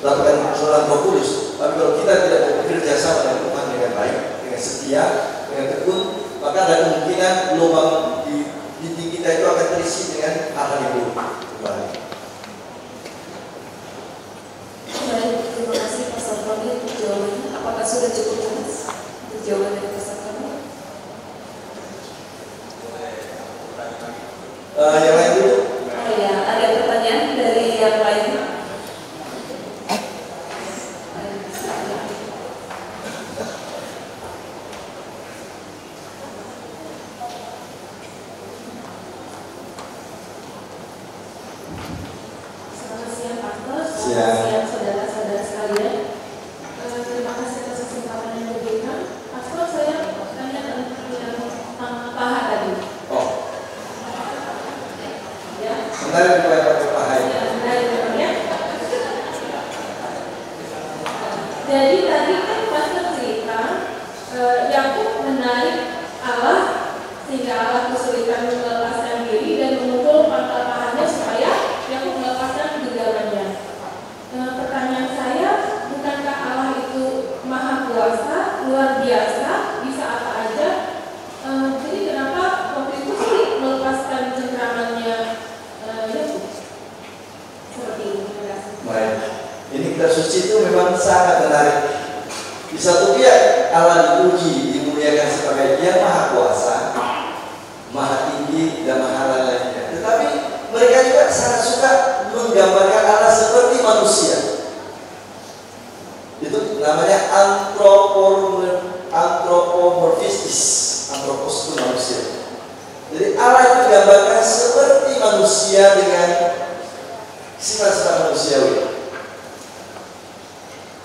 mendapatkan pencurahan Roh Kudus. Tapi kalau kita tidak bekerja sama dengan Tuhan dengan baik, dengan setia, dengan tekun, maka ada kemungkinan lubang di dinding kita itu akan terisi dengan hal-hal yang buruk kembali. Baik, terima kasih Pastor Tony untuk jawabannya. Apakah sudah cukup jelas untuk jawaban dari Pastor Tony? Yang lain dulu. Oh ya, ada pertanyaan dari yang lain. Selamat siang Pastor, Siang. selamat siang saudara-saudara sekalian. Terima kasih atas kesempatan yang diberikan. Pastor, saya tanya tentang paha tadi. Oh, Ya, menarik juga pakai paha ini. ya, menarik ya. Jadi tadi kan Pastor cerita Yakub menarik Allah sehingga Allah kesulitan melepaskan diri dan memukul pangkal pahanya supaya Yakub melepaskan genggamannya. Pertanyaan saya, bukankah Allah itu maha kuasa, luar biasa, bisa apa aja? Jadi kenapa waktu itu sulit melepaskan cengkramannya Yakub? Seperti ini. Terima kasih. Baik. Ini kitab suci itu memang sangat menarik. Di satu pihak Allah dipuji, dimuliakan sebagai Dia maha kuasa, maha tinggi dan maha lainnya. Tetapi mereka juga sangat suka menggambarkan Allah seperti manusia. Itu namanya antropomorfistis. Antropos itu manusia. Jadi Allah itu digambarkan seperti manusia dengan sifat-sifat manusiawi.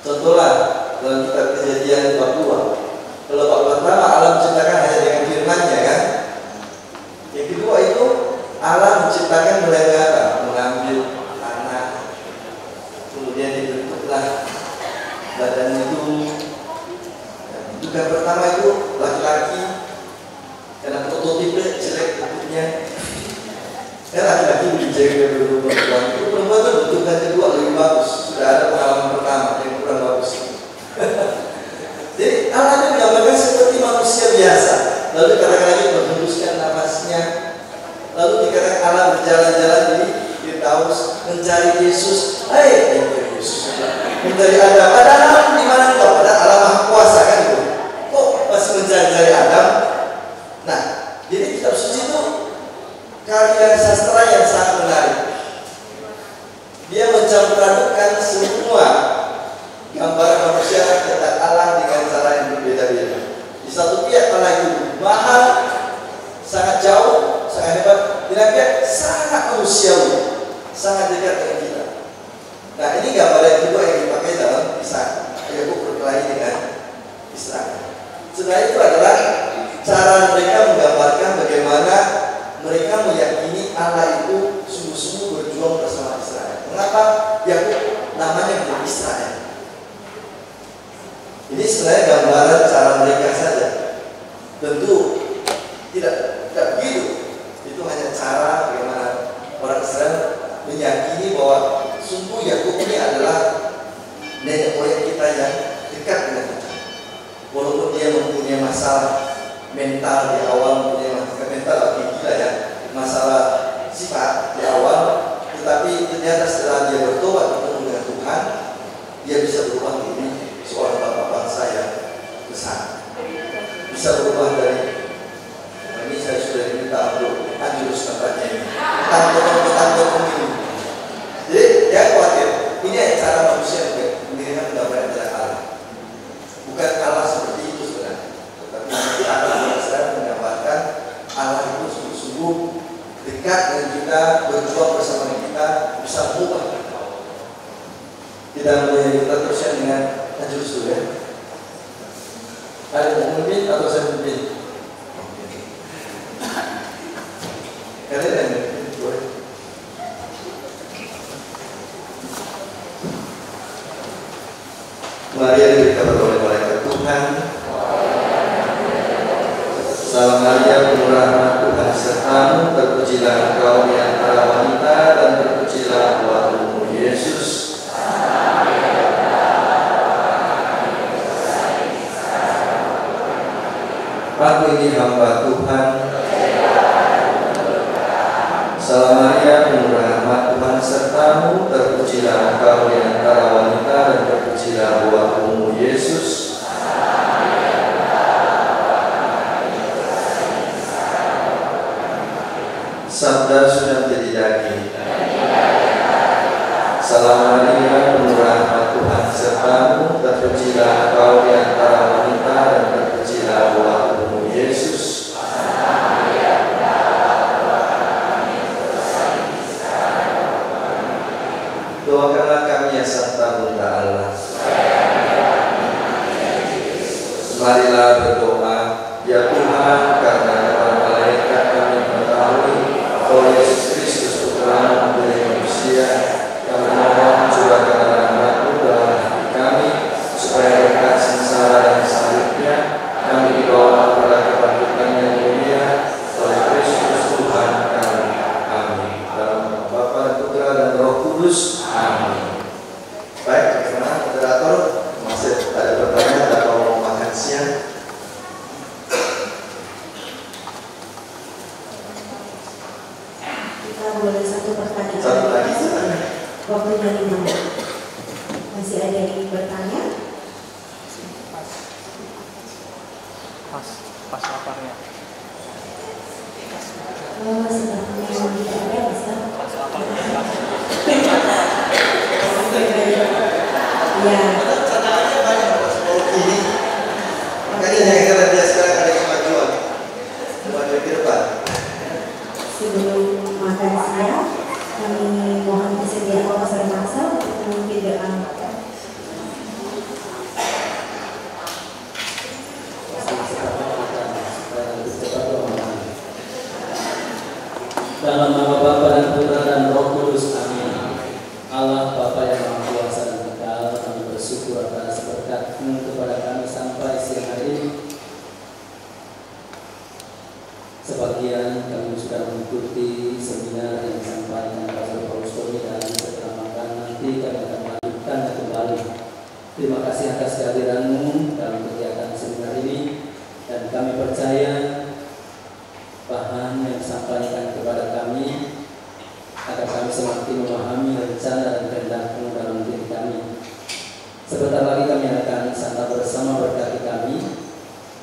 Contohlah dalam kitab Kejadian 42 Kalau bab pertama Allah menciptakan hanya dengan firman-Nya kan. Yang kedua itu Allah menciptakan melalui apa? Mengambil anak, kemudian dibentuklah badan itu. Bentukan pertama itu laki-laki, karena prototipe jelek bentuknya. Kan laki-laki lebih jelek dari perempuan. Itu perempuan itu bentukan kedua lebih bagus. Sudah ada pengalaman pertama yang kurang bagus. Jadi Allah itu menggambarkan seperti manusia biasa. Lalu dikatakan lagi menghembuskan nafasnya. Lalu dikatakan Allah berjalan-jalan di Firdaus mencari Yesus. Hai, Yesus. Mencari Adam. Adam di mana kau? Ada Allah Maha Kuasa kan itu. Kok masih mencari Adam? Nah, jadi kitab suci itu karya sastra yang sangat menarik. Dia mencampur adukan semua gambaran manusia tentang Allah dengan cara yang berbeda-beda. Di satu pihak Allah itu mahal, sangat jauh, sangat hebat. Di lain pihak sangat manusiawi, sangat dekat dengan kita. Nah, ini gambaran yang kedua yang dipakai dalam kisah Yakub berkelahi dengan Israel. Sebenarnya itu adalah cara mereka menggambarkan bagaimana mereka meyakini Allah itu sungguh-sungguh berjuang bersama Israel. Mengapa Yakub namanya bukan Israel? Ini sebenarnya gambaran cara mereka saja. Tentu tidak begitu. Itu hanya cara bagaimana orang Israel meyakini bahwa sungguh Yakub ini adalah nenek moyang kita yang dekat dengan kita. Walaupun dia mempunyai masalah mental di awal, mempunyai masalah mental lebih gila ya, masalah sifat di awal, tetapi ternyata setelah dia bertobat bertemu dengan Tuhan, dia bisa berubah menjadi seorang bapak bangsa yang besar. Bisa berubah dari ini saya sudah diminta untuk anjurus tempatnya ini. Tanggung pemilu. Jadi jangan khawatir. Ini cara manusia mendirikan gambaran adalah Allah. Bukan Allah seperti itu sebenarnya. Tetapi Allah yang menggambarkan Allah itu sungguh-sungguh dekat dengan kita, berjuang bersama kita, bisa mengubah. Kita mulai kita teruskan dengan anjurus dulu ya. Ada yang memimpin atau saya memimpin? Kalian yang memimpin boleh. Maria diberikan oleh malaikat Tuhan. Salam Maria, penuh rahmat, Tuhan sertamu, terpujilah engkau di antara wanita dan terpujilah buah-buahmu Yesus. Aku ini hamba Tuhan. Salam Maria, penuh rahmat, Tuhan sertamu, terpujilah engkau di antara wanita dan terpujilah buah-buahmu Yesus. Sabda sudah menjadi daging. Salam Maria, penuh rahmat, Tuhan sertamu, terpujilah engkau di antara wanita dan terpujilah buah-buahmu Yesus. Doakanlah kami ya Santa Bunda Allah. Marilah berdoa, ya Tuhan, karena para malaikat kami mengetahui bahwa Yesus Kristus Putra menjadi manusia, kami mohon curahkan rahmat-Mu dalam hati kami, supaya berkat sengsara dan salibnya kami dibawa pada kebangkitan yang mulia oleh Kristus Tuhan kami. Amin. Dalam nama Bapa dan Putra dan Roh Kudus. Amin. Baik, bagaimana moderator? Masih ada pertanyaan atau mau makan siang? Kita boleh satu pertanyaan. Satu lagi silakan. Waktunya 5 menit. Masih ada yang ingin bertanya? Pas laparnya. Kalau sebenarnya yang tidak ada bisa. Ya. Tantangannya banyak ini. Makanya yang kata dia sekarang ada kemajuan ke depan. Sebelum makan siang, kami mohon kesediaan pasar masa untuk memimpin doa. Dalam nama Bapa dan Putra dan Roh Kudus, amin. Allah Bapa yang Maha Kuasa dan Kekal, kami bersyukur atas berkat-Mu kepada kami sampai siang hari ini. Sebagian kami sudah mengikuti seminar yang disampaikan Pastor Paulus Tommy, dan setelah makan nanti kami akan melanjutkannya kembali. Terima kasih atas kehadiran-Mu dalam kegiatan seminar ini, dan kami percaya bahan yang disampaikan kepada kami agar kami semakin memahami rencana dan kehendak-Mu dalam diri kami. Sebentar lagi kami akan santap bersama, berkati kami,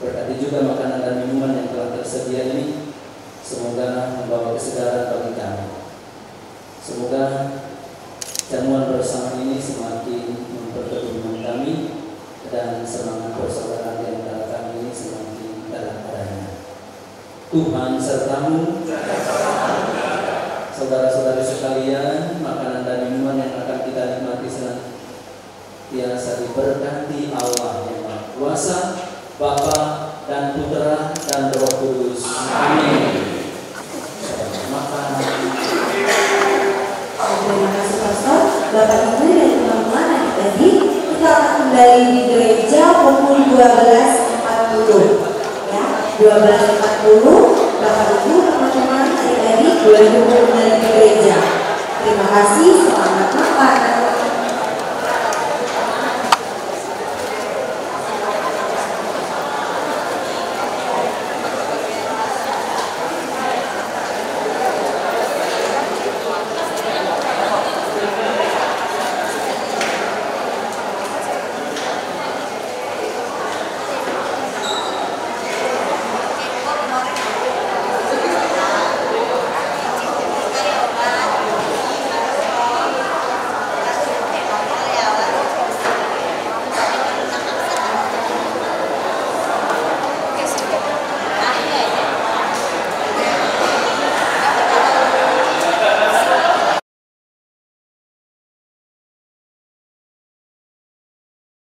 berkati juga makanan dan minuman yang telah tersedia ini. Semoga membawa kesegaran bagi kami. Semoga jamuan bersama ini semakin memperteguh iman kami, dan semangat persaudaraan di antara kami ini semakin dalam adanya. Tuhan serta-Mu. Saudara-saudari sekalian, makanan dan minuman yang akan kita nikmati senantiasa diberkati Allah yang Maha Kuasa, Bapa dan Putra dan Roh Kudus. Amin. Makan. Terima kasih Pastor. Bapak Ibu dan teman-teman, adik tadi kita akan kembali di gereja pukul 12.40. Ya, 12.40. Bapak Ibu, teman-teman, adik-adik boleh kembali di gereja. Terima kasih. Selamat